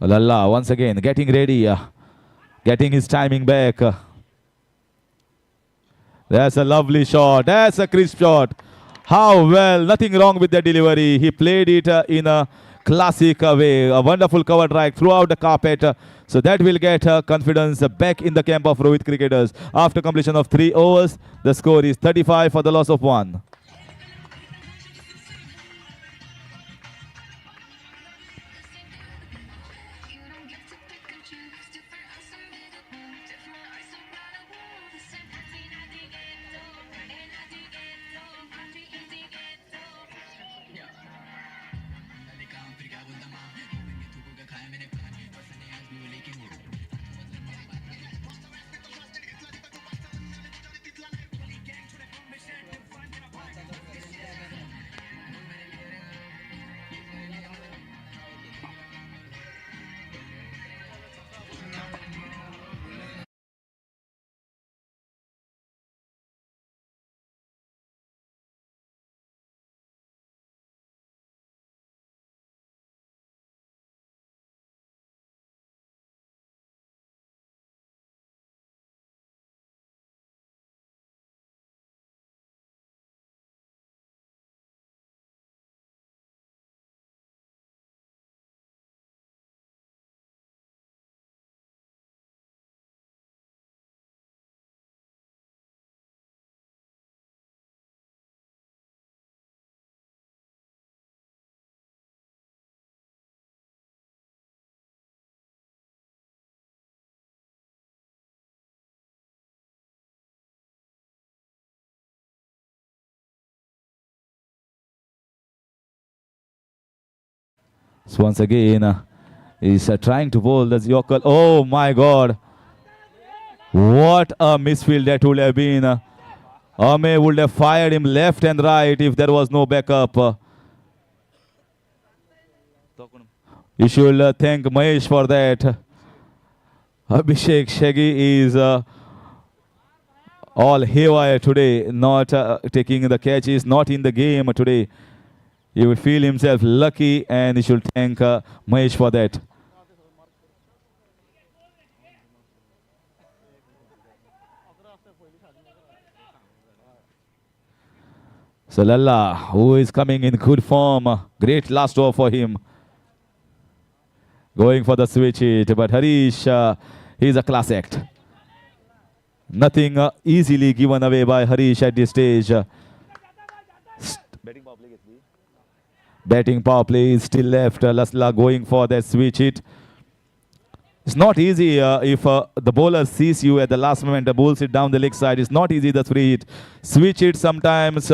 Lalla once again getting ready, getting his timing back. That's a lovely shot. That's a crisp shot. How well, nothing wrong with the delivery. He played it in a classic way. A wonderful cover drive throughout the carpet. So that will get confidence back in the camp of Rohit cricketers. After completion of 3 overs, the score is 35 for the loss of 1. So once again, he's trying to bowl the Yorker. Oh my God. What a misfield that would have been. Ame would have fired him left and right if there was no backup. You should thank Mahesh for that. Abhishek Shaggy is all haywire today, not taking the catches, not in the game today. He would feel himself lucky and he should thank Mahesh for that. So Lalla, who is coming in good form, great last over for him. Going for the switch hit, but Harish, he's a class act. Nothing easily given away by Harish at this stage. Batting power play is still left. Lasla going for that switch hit. It's not easy if the bowler sees you at the last moment, bowls it down the leg side. It's not easy, the free hit. Switch hit sometimes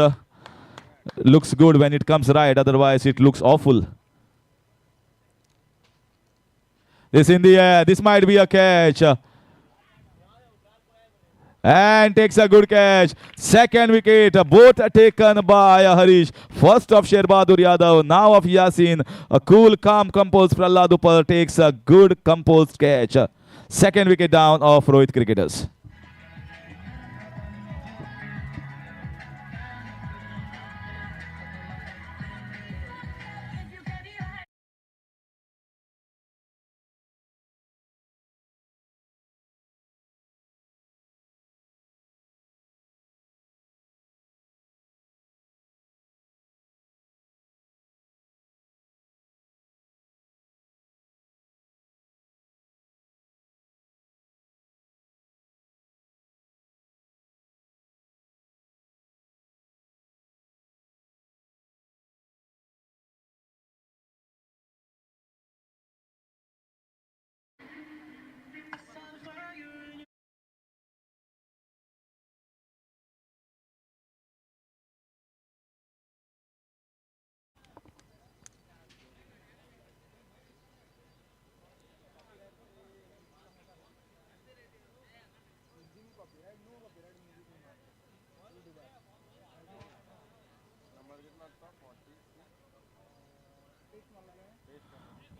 looks good when it comes right, otherwise it looks awful. This in the air, this might be a catch. And takes a good catch. Second wicket, both taken by Harish. First of Sherbadur Yadav, now of Yasin. A cool, calm, composed Prahlad Upal takes a good, composed catch. Second wicket down of Rohit cricketers.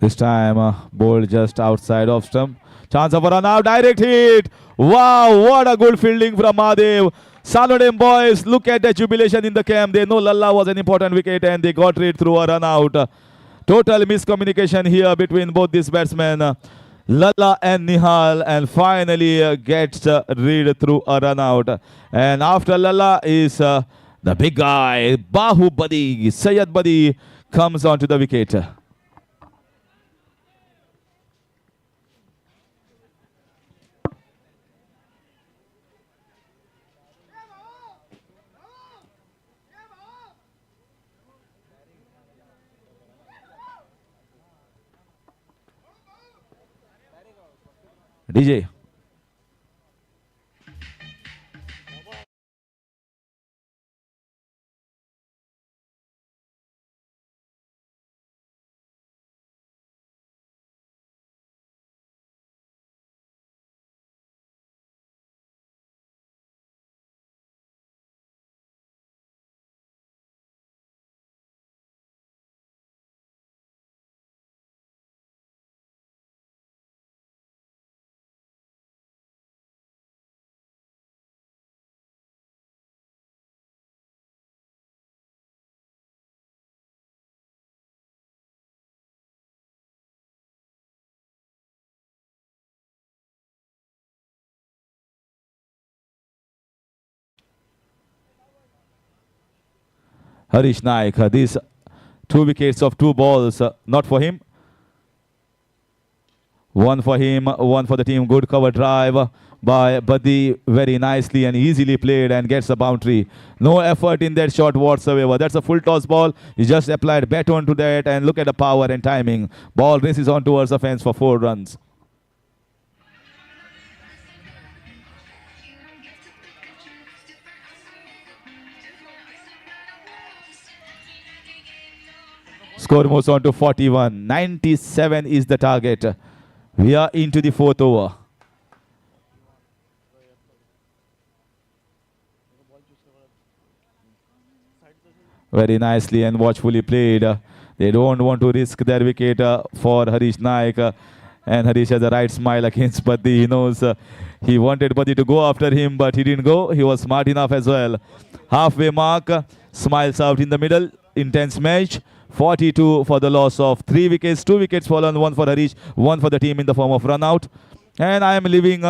This time, bowled just outside of stump. Chance of a run out, direct hit. Wow, what a good fielding from Mahadev. Sanodem boys, look at the jubilation in the camp. They know Lalla was an important wicket and they got rid through a run out. Total miscommunication here between both these batsmen, Lalla and Nihal, and finally gets rid through a run out. And after Lalla is the big guy, Bahubadi, Sayyid Badi comes onto the wicket. DJ. Harish Naik, these 2 wickets of 2 balls, not for him. One for him, one for the team. Good cover drive by Badi, very nicely and easily played and gets a boundary. No effort in that shot whatsoever. That's a full toss ball. He just applied baton to that and look at the power and timing. Ball races on towards the fence for 4 runs. Score moves on to 41. 97 is the target. We are into the 4th over. Very nicely and watchfully played. They don't want to risk their wicket for Harish Naik. And Harish has a right smile against Badi. He knows he wanted Badi to go after him, but he didn't go. He was smart enough as well. Halfway mark, smiles out in the middle. intense match. 42 for the loss of 3 wickets, 2 wickets fallen, 1 for Harish, 1 for the team in the form of run out. And I am leaving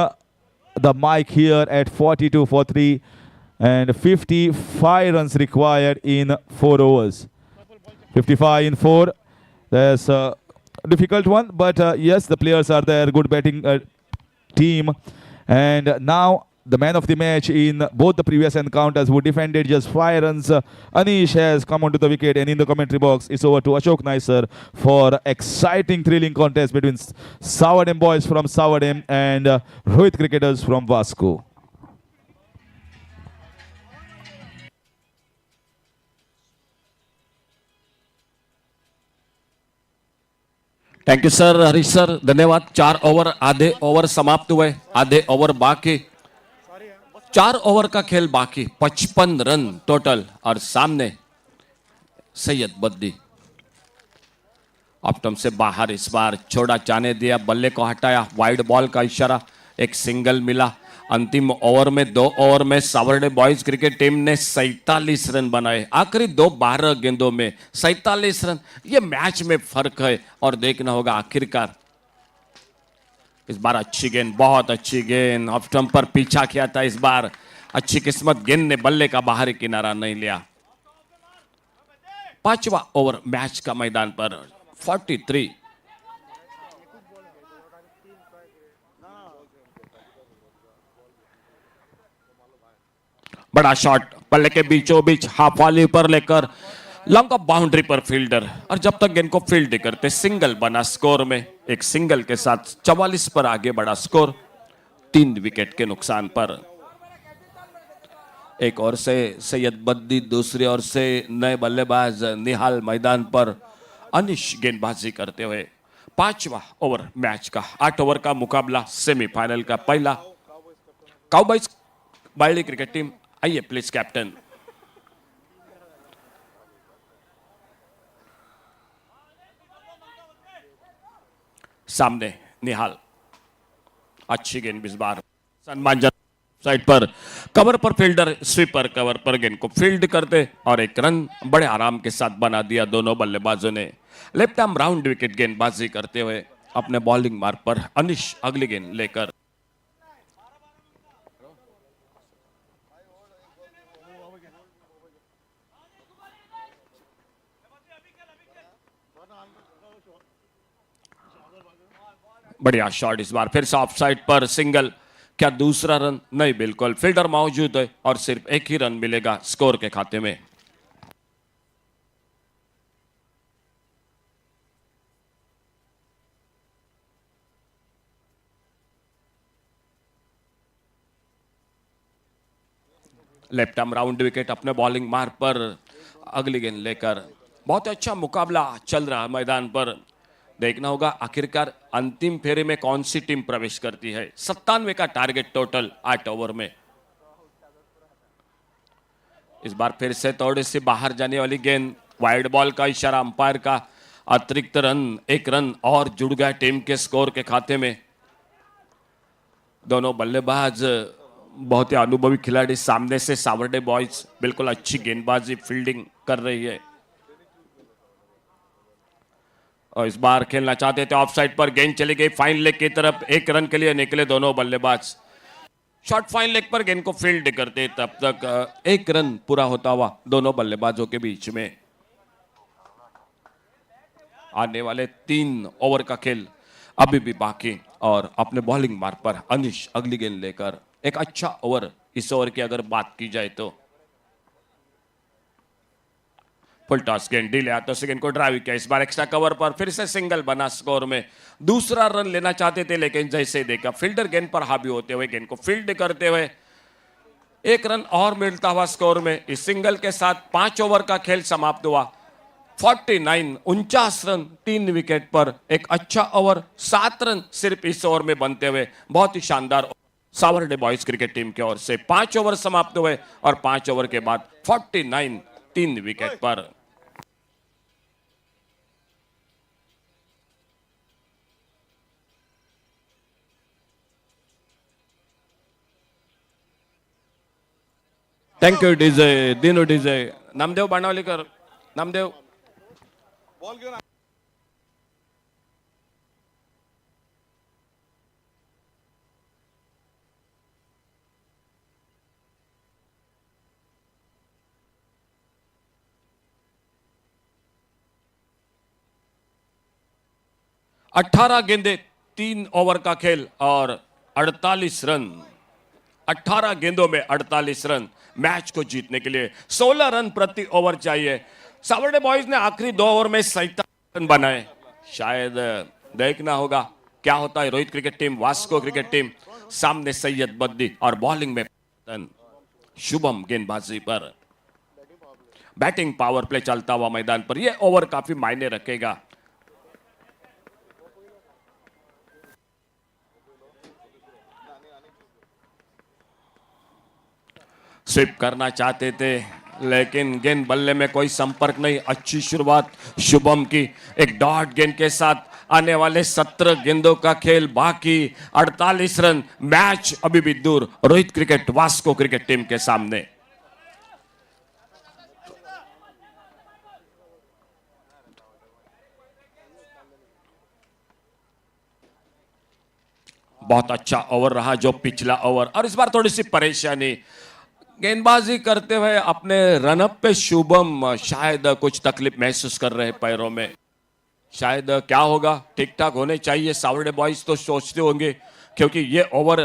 the mic here at 42 for 3 and 55 runs required in 4 overs. 55 in 4. That's a difficult one, but yes, the players are there, good batting team. And now the man of the match in both the previous encounters, who defended just 5 runs, Anish has come onto the wicket, and in the commentary box it's over to Ashok Naisar for exciting, thrilling contest between Savadem boys from Savadem and Rohit cricketers from Vasco. Thank you sir, Harish sir, धन्यवाद। 4 over, आधे over समाप्त हुए, आधे over बाकी, 4 over का खेल बाकी, 55 run total. और सामने सैयद बद्दी ऑप्टम से बाहर, इस बार छोड़ा जाने दिया, बल्ले को हटाया, वाइड बॉल का इशारा, एक सिंगल मिला। अंतिम ओवर में 2 ओवर में सावर्डे बॉयज क्रिकेट टीम ने 47 रन बनाए। आखिरी 12 गेंदों में 47 रन, ये मैच में फर्क है और देखना होगा आखिरकार। इस बार अच्छी गेंद, बहुत अच्छी गेंद, ऑफ स्टंप पर पीछा किया था इस बार। अच्छी किस्मत, गेंद ने बल्ले का बाहरी किनारा नहीं लिया। 5वां ओवर मैच का मैदान पर 43। बड़ा शॉट, बल्ले के बीचों बीच हाफ वाली पर लेकर लॉन्ग ऑफ बाउंड्री पर फील्डर, और जब तक गेंद को फील्ड करते सिंगल बना। स्कोर में एक सिंगल के साथ 44 पर आगे बढ़ा स्कोर, 3 विकेट के नुकसान पर। एक ओर से सैयद बद्दी, दूसरी ओर से नए बल्लेबाज निहाल मैदान पर अनिश गेंदबाजी करते हुए। 5वां ओवर मैच का 8 ओवर का मुकाबला, सेमीफाइनल का पहला। काउबॉयज बायली क्रिकेट टीम, आइए प्लीज कैप्टन। सामने निहाल, अच्छी गेंद इस बार, सम्मानजनक साइड पर, कवर पर फील्डर, स्वीपर कवर पर गेंद को फील्ड करते और एक रन बड़े आराम के साथ बना दिया दोनों बल्लेबाजों ने। लेफ्ट आर्म राउंड विकेट गेंदबाजी करते हुए अपने बॉलिंग मार्ग पर अनिश अगली गेंद लेकर। बढ़िया शॉट, इस बार फिर से ऑफ साइड पर सिंगल। क्या दूसरा रन? नहीं, बिल्कुल फील्डर मौजूद है और सिर्फ एक ही रन मिलेगा स्कोर के खाते में। लेफ्ट आर्म राउंड विकेट अपने बॉलिंग मार्ग पर अगली गेंद लेकर। बहुत अच्छा मुकाबला चल रहा है मैदान पर। देखना होगा आखिरकार अंतिम फेरे में कौन सी टीम प्रवेश करती है। 97 का टारगेट टोटल 8 ओवर में। इस बार फिर से थोड़ी सी बाहर जाने वाली गेंद, वाइड बॉल का इशारा अंपायर का। अतिरिक्त रन, 1 रन और जुड़ गया टीम के स्कोर के खाते में। दोनों बल्लेबाज बहुत ही अनुभवी खिलाड़ी। सामने से सावर्डे बॉयज बिल्कुल अच्छी गेंदबाजी, फील्डिंग कर रही है और इस बार खेलना चाहते थे। ऑफ साइड पर गेंद चली गई फाइन लेग की तरफ। 1 रन के लिए निकले दोनों बल्लेबाज। शॉर्ट फाइन लेग पर गेंद को फील्ड करते, तब तक 1 रन पूरा होता हुआ दोनों बल्लेबाजों के बीच में। आने वाले 3 ओवर का खेल अभी भी बाकी और अपने बॉलिंग मार्ग पर अनिश अगली गेंद लेकर। एक अच्छा ओवर इस ओवर की अगर बात की जाए तो। फुल टॉस गेंद डीले हाथों से गेंद को ड्राइव किया। इस बार एक्स्ट्रा कवर पर फिर से सिंगल बना स्कोर में। दूसरा रन लेना चाहते थे लेकिन जैसे देखा फील्डर गेंद पर हावी होते हुए गेंद को फील्ड करते हुए 1 रन और मिलता हुआ स्कोर में। इस सिंगल के साथ 5 ओवर का खेल समाप्त हुआ। 49 रन 3 विकेट पर। एक अच्छा ओवर, 7 रन सिर्फ इस ओवर में बनते हुए बहुत ही शानदार सावर्डे बॉयज क्रिकेट टीम की ओर से 5 ओवर समाप्त हुए और 5 ओवर के बाद 49 3 विकेट पर। Thank you DJ, Dinu DJ, Namdev Banavalikar Namdev ball घेऊन 18 गेंदे 3 ओवर का खेल और 48 रन। 18 गेंदों में 48 रन मैच को जीतने के लिए 16 रन प्रति ओवर चाहिए। सावर्डे बॉयज ने आखिरी 2 ओवर में 47 रन बनाए। शायद देखना होगा क्या होता है। Rohit cricket team, Vasco cricket team, सामने सैयद बद्दी और बॉलिंग में शुभम गेंदबाजी पर। बैटिंग पावर प्ले चलता हुआ मैदान पर यह ओवर काफी मायने रखेगा। स्विप करना चाहते थे लेकिन गेंद बल्ले में कोई संपर्क नहीं। अच्छी शुरुआत शुभम की। एक डॉट गेंद के साथ आने वाले 17 गेंदों का खेल बाकी। 48 रन, मैच अभी भी दूर Rohit cricket Vasco cricket team के सामने। बहुत अच्छा ओवर रहा जो पिछला ओवर, और इस बार थोड़ी सी परेशानी। गेंदबाजी करते हुए अपने रनअप पे शुभम शायद कुछ तकलीफ महसूस कर रहे हैं पैरों में। शायद क्या होगा, ठीक ठाक होने चाहिए। सावर्डे बॉयज तो सोचते होंगे क्योंकि ये ओवर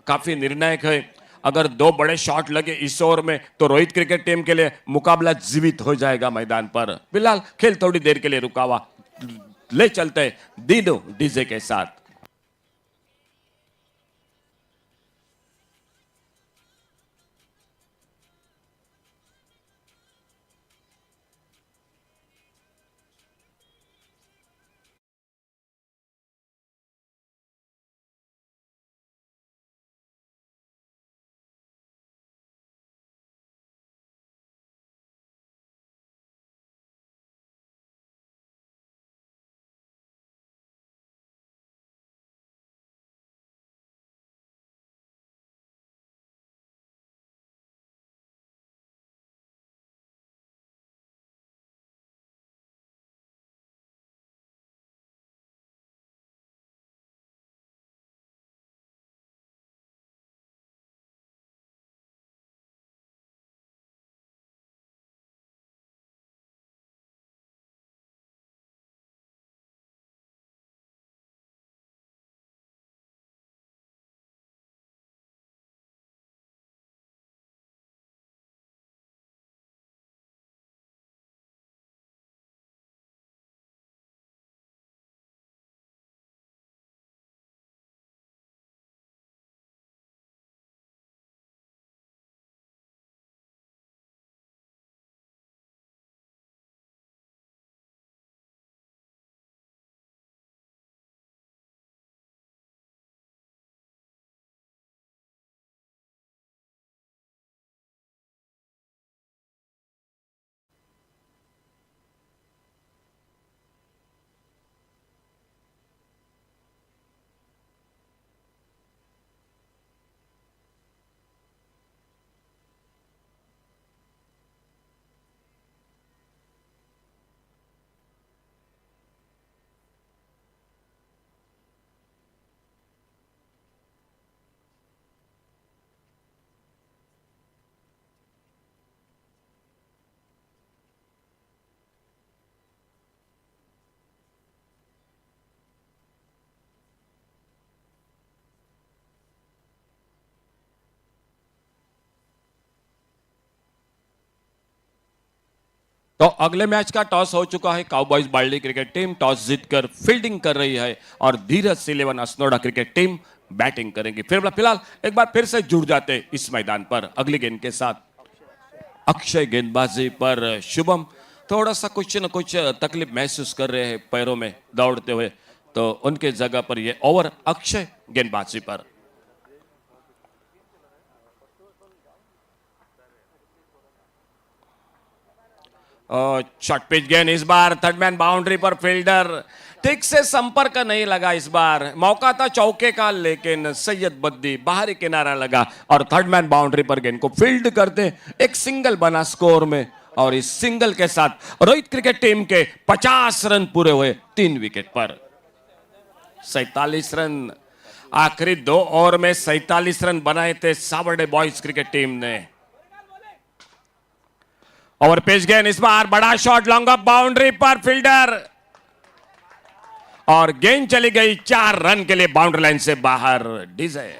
काफी निर्णायक है। अगर 2 बड़े शॉट लगे इस ओवर में तो रोहित क्रिकेट टीम के लिए मुकाबला जीवित हो जाएगा मैदान पर। फिलहाल खेल थोड़ी देर के लिए रुका हुआ, ले चलते दीनो डीजे के साथ। तो अगले मैच का टॉस हो चुका है। काउबॉयज बाल्डी क्रिकेट टीम टॉस जीतकर फील्डिंग कर रही है और धीरज eleven Assonora cricket team batting करेंगी। फिलहाल एक बार फिर से जुड़ जाते इस मैदान पर अगली गेंद के साथ। अक्षय गेंदबाजी पर शुभम थोड़ा सा कुछ न कुछ तकलीफ महसूस कर रहे हैं पैरों में दौड़ते हुए, तो उनके जगह पर यह ओवर अक्षय गेंदबाजी पर। शॉर्ट पिच गेंद इस बार थर्ड मैन बाउंड्री पर। फील्डर ठीक से संपर्क नहीं लगा इस बार। मौका था चौके का लेकिन सैयद बद्दी बाहरी किनारा लगा और थर्ड मैन बाउंड्री पर गेंद को फील्ड करते एक सिंगल बना स्कोर में और इस सिंगल के साथ रोहित क्रिकेट टीम के 50 रन पूरे हुए 3 विकेट पर। 47 रन, आखिरी 2 ओवर में 47 रन बनाए थे सावर्डे बॉयज क्रिकेट टीम ने। ओवर पेज गेंद, इस बार बड़ा शॉट लॉन्ग ऑफ बाउंड्री पर, फील्डर और गेंद चली गई 4 रन के लिए बाउंड्री लाइन से बाहर। डीजे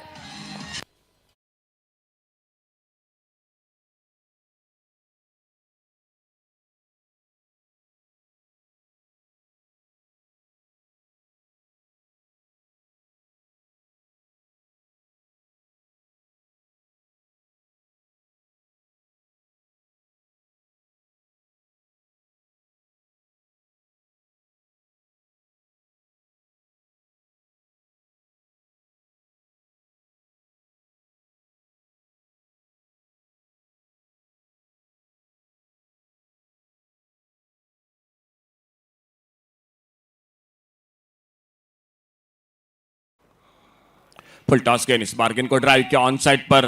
फुल टॉस गेंद, इस बार गेंद को ड्राइव किया ऑन साइड पर,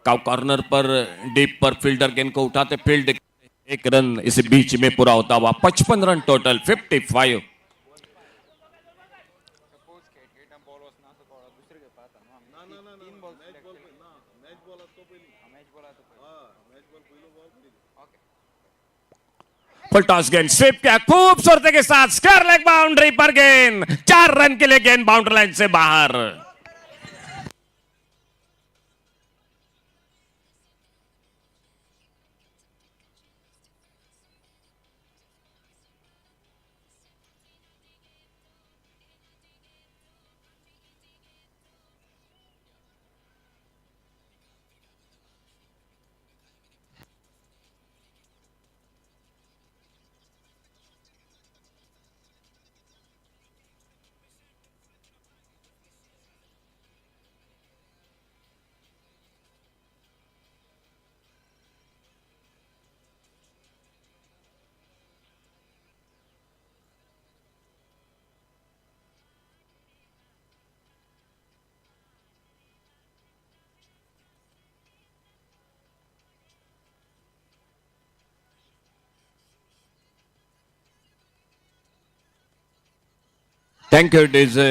काउ कॉर्नर पर, डीप पर फील्डर गेंद को उठाते, फील्ड 1 रन इस बीच में पूरा होता हुआ 55 रन टोटल 55। फुल टॉस गेंद स्वीप किया खूबसूरती के साथ, स्क्वायर लेग बाउंड्री पर गेंद, 4 रन के लिए गेंद बाउंड्री लाइन से बाहर। Thank you DJ.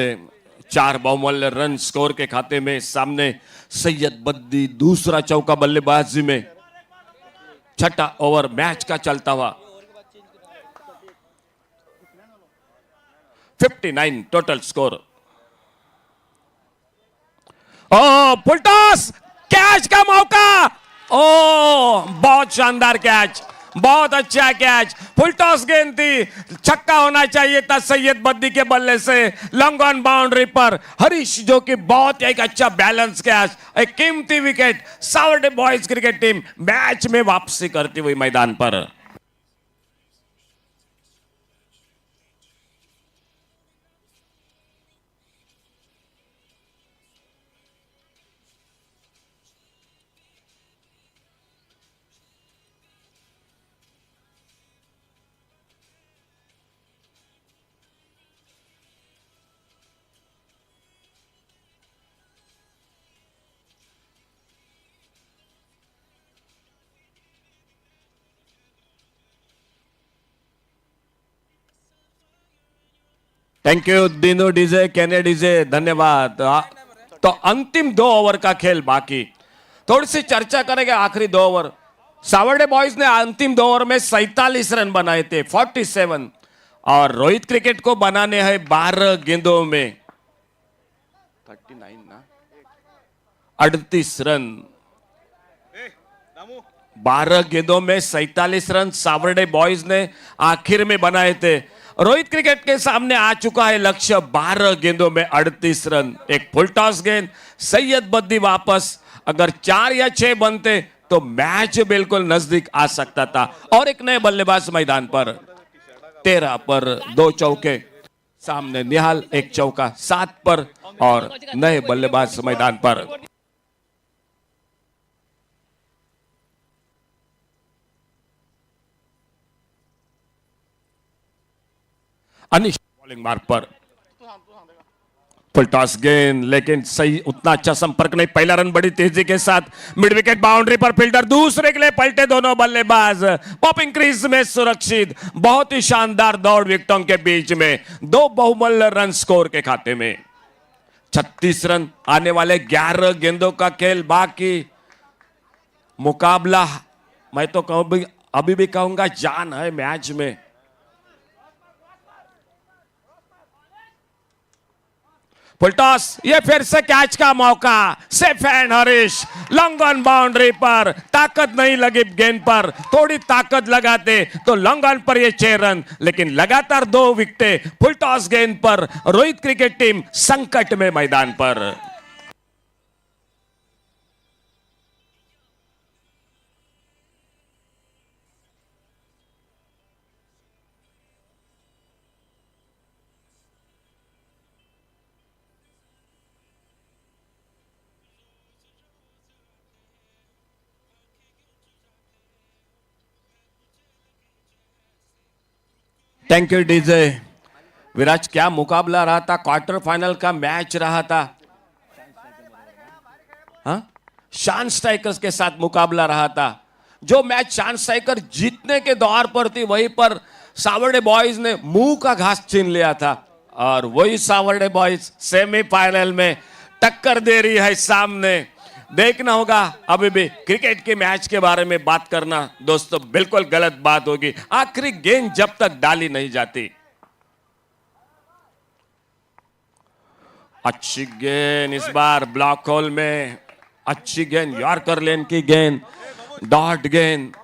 4 बहुमूल्य रन स्कोर के खाते में सामने सैयद बद्दी, दूसरा चौका बल्लेबाजी में, छठा ओवर मैच का चलता हुआ 59 टोटल स्कोर। ओ फुल टॉस, कैच का मौका, ओ बहुत शानदार कैच, बहुत अच्छा कैच, फुल टॉस गेंद थी, छक्का होना चाहिए था सैयद बद्दी के बल्ले से, लॉन्ग ऑन बाउंड्री पर हरीश, जो कि बहुत एक अच्छा बैलेंस कैच, एक कीमती wicket, Savarde boys cricket team match में वापसी करती हुई मैदान पर। Thank you Dinu DJ, Kene DJ, धन्यवाद। तो अंतिम 2 ओवर का खेल बाकी, थोड़ी सी चर्चा करेंगे आखिरी 2 ओवर। सावर्डे बॉयज ने अंतिम 2 ओवर में 47 रन बनाए थे 47, और रोहित क्रिकेट को बनाने हैं 12 गेंदों में 39 ना 38 रन, 12 गेंदों में 47 रन सावर्डे बॉयज ने आखिर में बनाए थे। रोहित क्रिकेट के सामने आ चुका है लक्ष्य 12 गेंदों में 38 रन। एक फुल टॉस गेंद, सैयद बद्दी वापस, अगर 4 या 6 बनते तो मैच बिल्कुल नजदीक आ सकता था। और एक नए बल्लेबाज मैदान पर, 13 पर 2 चौके, सामने निहाल 1 चौका, 7 पर, और नए बल्लेबाज मैदान पर। अनिश बॉलिंग मार्क पर, फुल टॉस गेंद, लेकिन सही उतना अच्छा संपर्क नहीं। पहला रन बड़ी तेजी के साथ मिड विकेट बाउंड्री पर, फील्डर दूसरे के लिए पलटे, दोनों बल्लेबाज पॉपिंग क्रीज में सुरक्षित। बहुत ही शानदार दौड़ विकेटों के बीच में, 2 बहुमूल्य रन स्कोर के खाते में। 36 रन, आने वाले 11 गेंदों का खेल बाकी। मुकाबला मैं तो कहूं, अभी भी कहूंगा जान है मैच में। फुल टॉस, ये फिर से कैच का मौका। Safe and Harish, long on boundary पर, ताकत नहीं लगी गेंद पर। थोड़ी ताकत लगाते तो लॉन्ग ऑन पर ये 6 रन, लेकिन लगातार 2 विकेटें फुल टॉस गेंद पर। रोहित क्रिकेट टीम संकट में मैदान पर। Thank you DJ. विराज, क्या मुकाबला रहा था, क्वार्टर फाइनल का मैच रहा था। हाँ, शान स्ट्राइकर्स के साथ मुकाबला रहा था। जो मैच शान स्ट्राइकर जीतने के दौर पर थी, वहीं पर सावर्डे बॉयज ने मुंह का घास छीन लिया था, और वही सावर्डे बॉयज सेमीफाइनल में टक्कर दे रही है सामने। देखना होगा। अभी भी क्रिकेट के मैच के बारे में बात करना दोस्तों बिल्कुल गलत बात होगी, आखिरी गेंद जब तक डाली नहीं जाती। अच्छी गेंद इस बार ब्लॉक होल में, अच्छी गेंद, यॉर्कर लेन की गेंद, डॉट गेंद।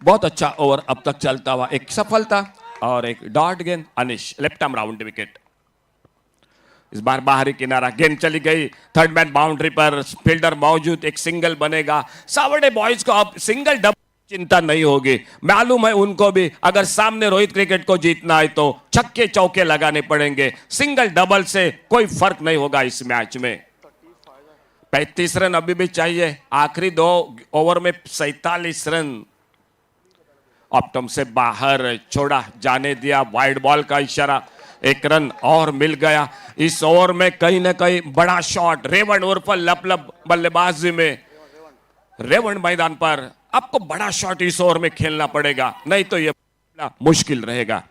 बहुत अच्छा ओवर अब तक चलता हुआ, एक सफलता और एक डॉट गेंद। अनिश, लेफ्ट आर्म राउंड विकेट। इस बार बाहरी किनारा, गेंद चली गई, थर्ड मैन बाउंड्री पर, फील्डर मौजूद, एक सिंगल बनेगा। सावर्डे बॉयज को अब सिंगल डबल चिंता नहीं होगी। मालूम है उनको भी, अगर सामने रोहित क्रिकेट को जीतना है तो छक्के चौके लगाने पड़ेंगे। सिंगल डबल से कोई फर्क नहीं होगा इस मैच में। 35 रन अभी भी चाहिए, आखिरी 2 ओवर में 47 रन। ऑप्टम से बाहर छोड़ा, जाने दिया, वाइड बॉल का इशारा, 1 रन और मिल गया। इस ओवर में कहीं ना कहीं बड़ा शॉट, रेवण उर्फ लपलप बल्लेबाजी में। रेवण मैदान पर, आपको बड़ा शॉट इस ओवर में खेलना पड़ेगा, नहीं तो ये मुश्किल रहेगा।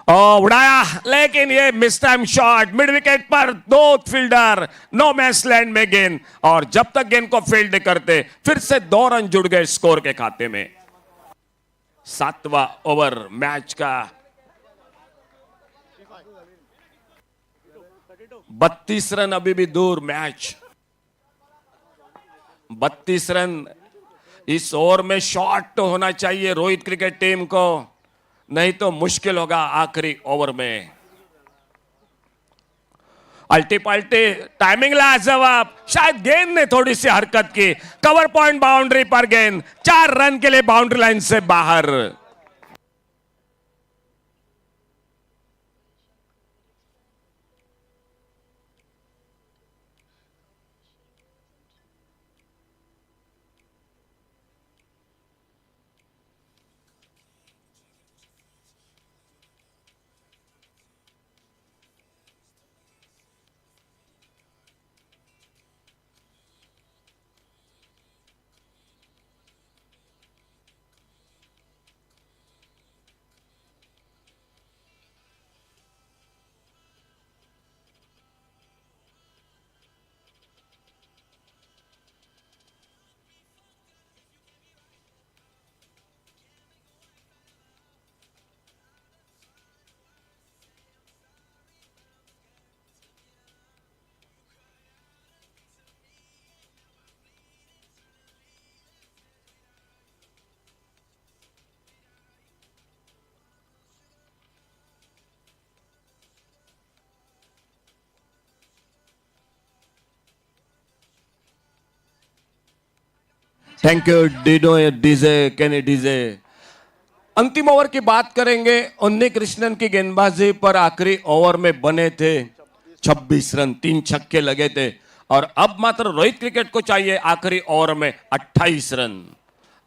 उड़ाया, लेकिन ये miss time shot, mid wicket पर 2 फील्डर, नो मैच लैंड में गेंद, और जब तक गेंद को फील्ड करते फिर से 2 रन जुड़ गए स्कोर के खाते में। 7वां ओवर मैच का। 32 रन अभी भी दूर मैच। 32 रन, इस ओवर में शॉट तो होना चाहिए रोहित क्रिकेट टीम को, नहीं तो मुश्किल होगा आखिरी ओवर में। अल्टी पल्टी, टाइमिंग लाजवाब, शायद गेंद ने थोड़ी सी हरकत की। कवर पॉइंट बाउंड्री पर गेंद, 4 रन के लिए बाउंड्री लाइन से बाहर। थैंक यू डीजे केनी डीजे। अंतिम ओवर की बात करेंगे। उन्नी कृष्णन की गेंदबाजी पर आखिरी ओवर में बने थे 26 रन, 3 छक्के लगे थे, और अब मात्र रोहित क्रिकेट को चाहिए आखिरी ओवर में 28 रन।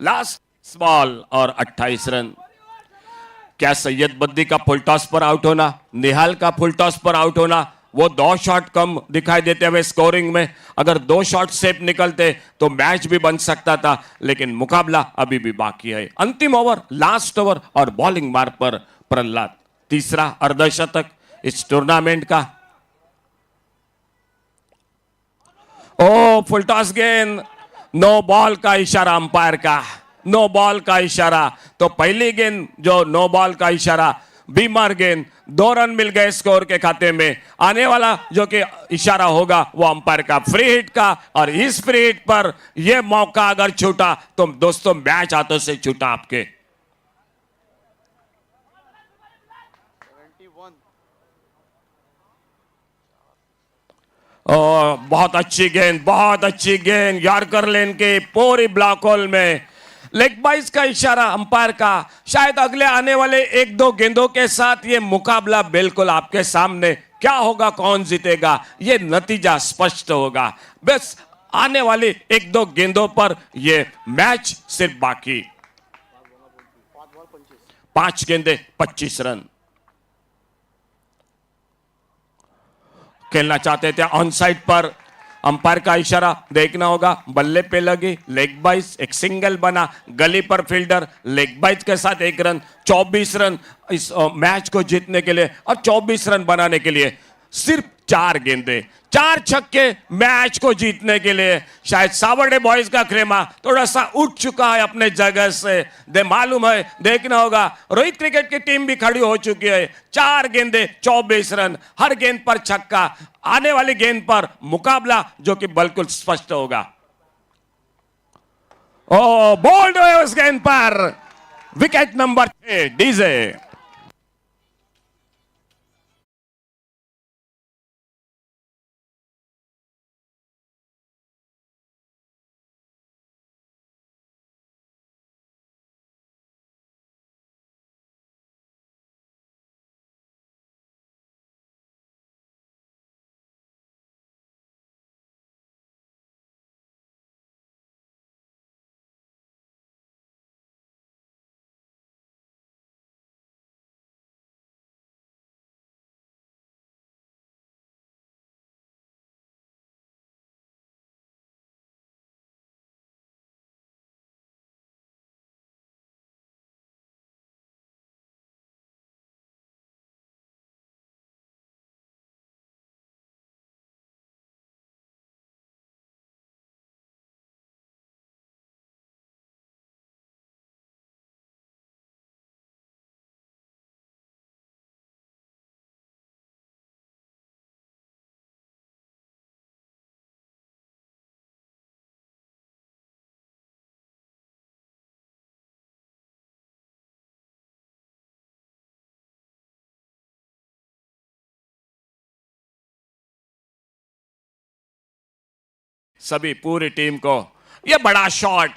लास्ट बॉल और 28 रन। क्या सैयद बद्दी का फुल टॉस पर आउट होना, निहाल का फुल टॉस पर आउट होना, वो 2 शॉट कम दिखाई देते हुए स्कोरिंग में, अगर 2 शॉट सेफ निकलते तो मैच भी बन सकता था, लेकिन मुकाबला अभी भी बाकी है। अंतिम ओवर, लास्ट ओवर और बॉलिंग मार्ग पर प्रहलाद, तीसरा अर्धशतक इस टूर्नामेंट का। ओ फुल टॉस गेंद, नो बॉल का इशारा अंपायर का, नो बॉल का इशारा। तो पहली गेंद जो नो बॉल का इशारा, बीमार गेंद, 2 रन मिल गए स्कोर के खाते में। आने वाला जो कि इशारा होगा वो अंपायर का फ्री हिट का, और इस फ्री हिट पर यह मौका अगर छूटा तो दोस्तों मैच हाथों से छूटा आपके। 71. बहुत अच्छी गेंद, बहुत अच्छी गेंद, यॉर्कर लेन के पूरी ब्लॉक होल में। लेग बाइस का इशारा अंपायर का। शायद अगले आने वाले 1-2 गेंदों के साथ ये मुकाबला बिल्कुल आपके सामने, क्या होगा, कौन जीतेगा, ये नतीजा स्पष्ट होगा। बस आने वाली 1-2 गेंदों पर ये मैच सिर्फ बाकी। 5 गेंदे 25 रन खेलना चाहते थे ऑन साइड पर। अंपायर का इशारा देखना होगा, बल्ले पे लगी, लेग बाइस, एक सिंगल बना, गली पर फील्डर, लेग बाइस के साथ 1 रन, 24 रन इस मैच को जीतने के लिए और 24 रन बनाने के लिए सिर्फ 4 गेंदे, 4 छक्के मैच को जीतने के लिए। शायद सावर्डे बॉयज का खेमा थोड़ा सा उठ चुका है अपने जगह से, मालूम है, देखना होगा। रोहित क्रिकेट की टीम भी खड़ी हो चुकी है। 4 गेंदे 24 रन, हर गेंद पर छक्का। आने वाली गेंद पर मुकाबला जो कि बिल्कुल स्पष्ट होगा। ओ बोल्ड हुए उस गेंद पर, विकेट नंबर 6 डीजे। सभी पूरी टीम को ये बड़ा शॉट,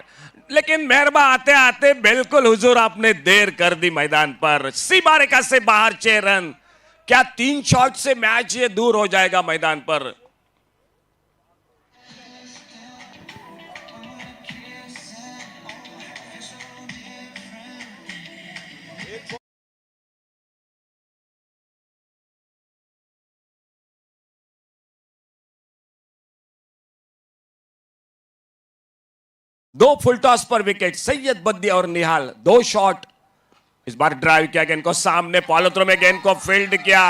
लेकिन मेहरबा आते आते बिल्कुल हुजूर आपने देर कर दी मैदान पर। सीमा रेखा से बाहर 6 रन। क्या 3 शॉट से मैच ये दूर हो जाएगा मैदान पर? दो फुल टॉस पर विकेट, सैयद बद्दी और निहाल 2 शॉट। इस बार ड्राइव किया गेंद को सामने, पॉलोथ्रो में गेंद को फील्ड किया।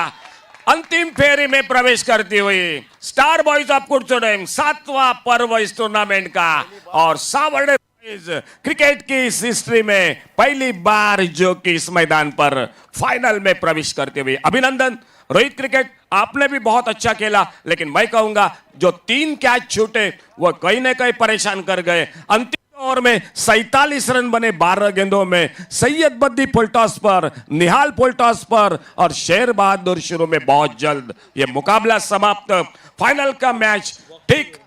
अंतिम फेरी में प्रवेश करती हुई स्टार बॉयज ऑफ कुर्चोरेम, 7वां पर्व इस टूर्नामेंट का, और सावर्डे बॉयज क्रिकेट की इस हिस्ट्री में पहली बार जो कि इस मैदान पर फाइनल में प्रवेश करते हुए। अभिनंदन रोहित क्रिकेट, आपने भी बहुत अच्छा खेला, लेकिन मैं कहूंगा जो 3 कैच छूटे वो कहीं ना कहीं परेशान कर गए। अंतिम ओवर में 47 रन बने 12 गेंदों में। सैयद बद्दी फुल टॉस पर, निहाल फुल टॉस पर और शेर बहादुर शुरू में बहुत जल्द ये मुकाबला समाप्त। फाइनल का मैच ठीक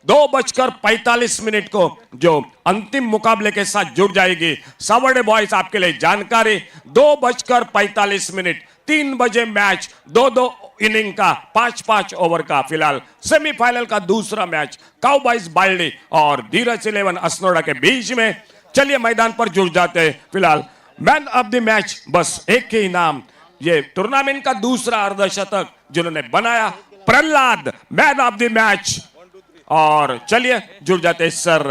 2:45 को जो अंतिम मुकाबले के साथ जुड़ जाएगी। सावर्डे बॉयज आपके लिए जानकारी, 2:45, 3 बजे मैच, 2-2 इनिंग का 5-5 ओवर का। फिलहाल सेमीफाइनल का दूसरा मैच काउबॉयज बाल्डी और धीरज 11 असनोड़ा के बीच में चलिए मैदान पर जुड़ जाते हैं। फिलहाल मैन ऑफ द मैच बस एक ही नाम, ये टूर्नामेंट का दूसरा अर्धशतक जिन्होंने बनाया, Prahlad man of the match. और चलिए जुड़ जाते हैं सर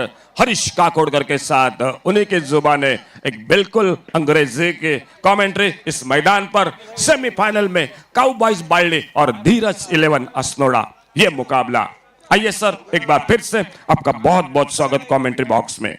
हरीश काकोडकर के साथ, उन्हीं की जुबाने एक बिल्कुल अंग्रेजी की कमेंट्री इस मैदान पर। सेमीफाइनल में काउबॉयज बाल्डी और धीरज 11 असनोड़ा ये मुकाबला। आइए सर एक बार फिर से आपका बहुत बहुत स्वागत कमेंट्री बॉक्स में।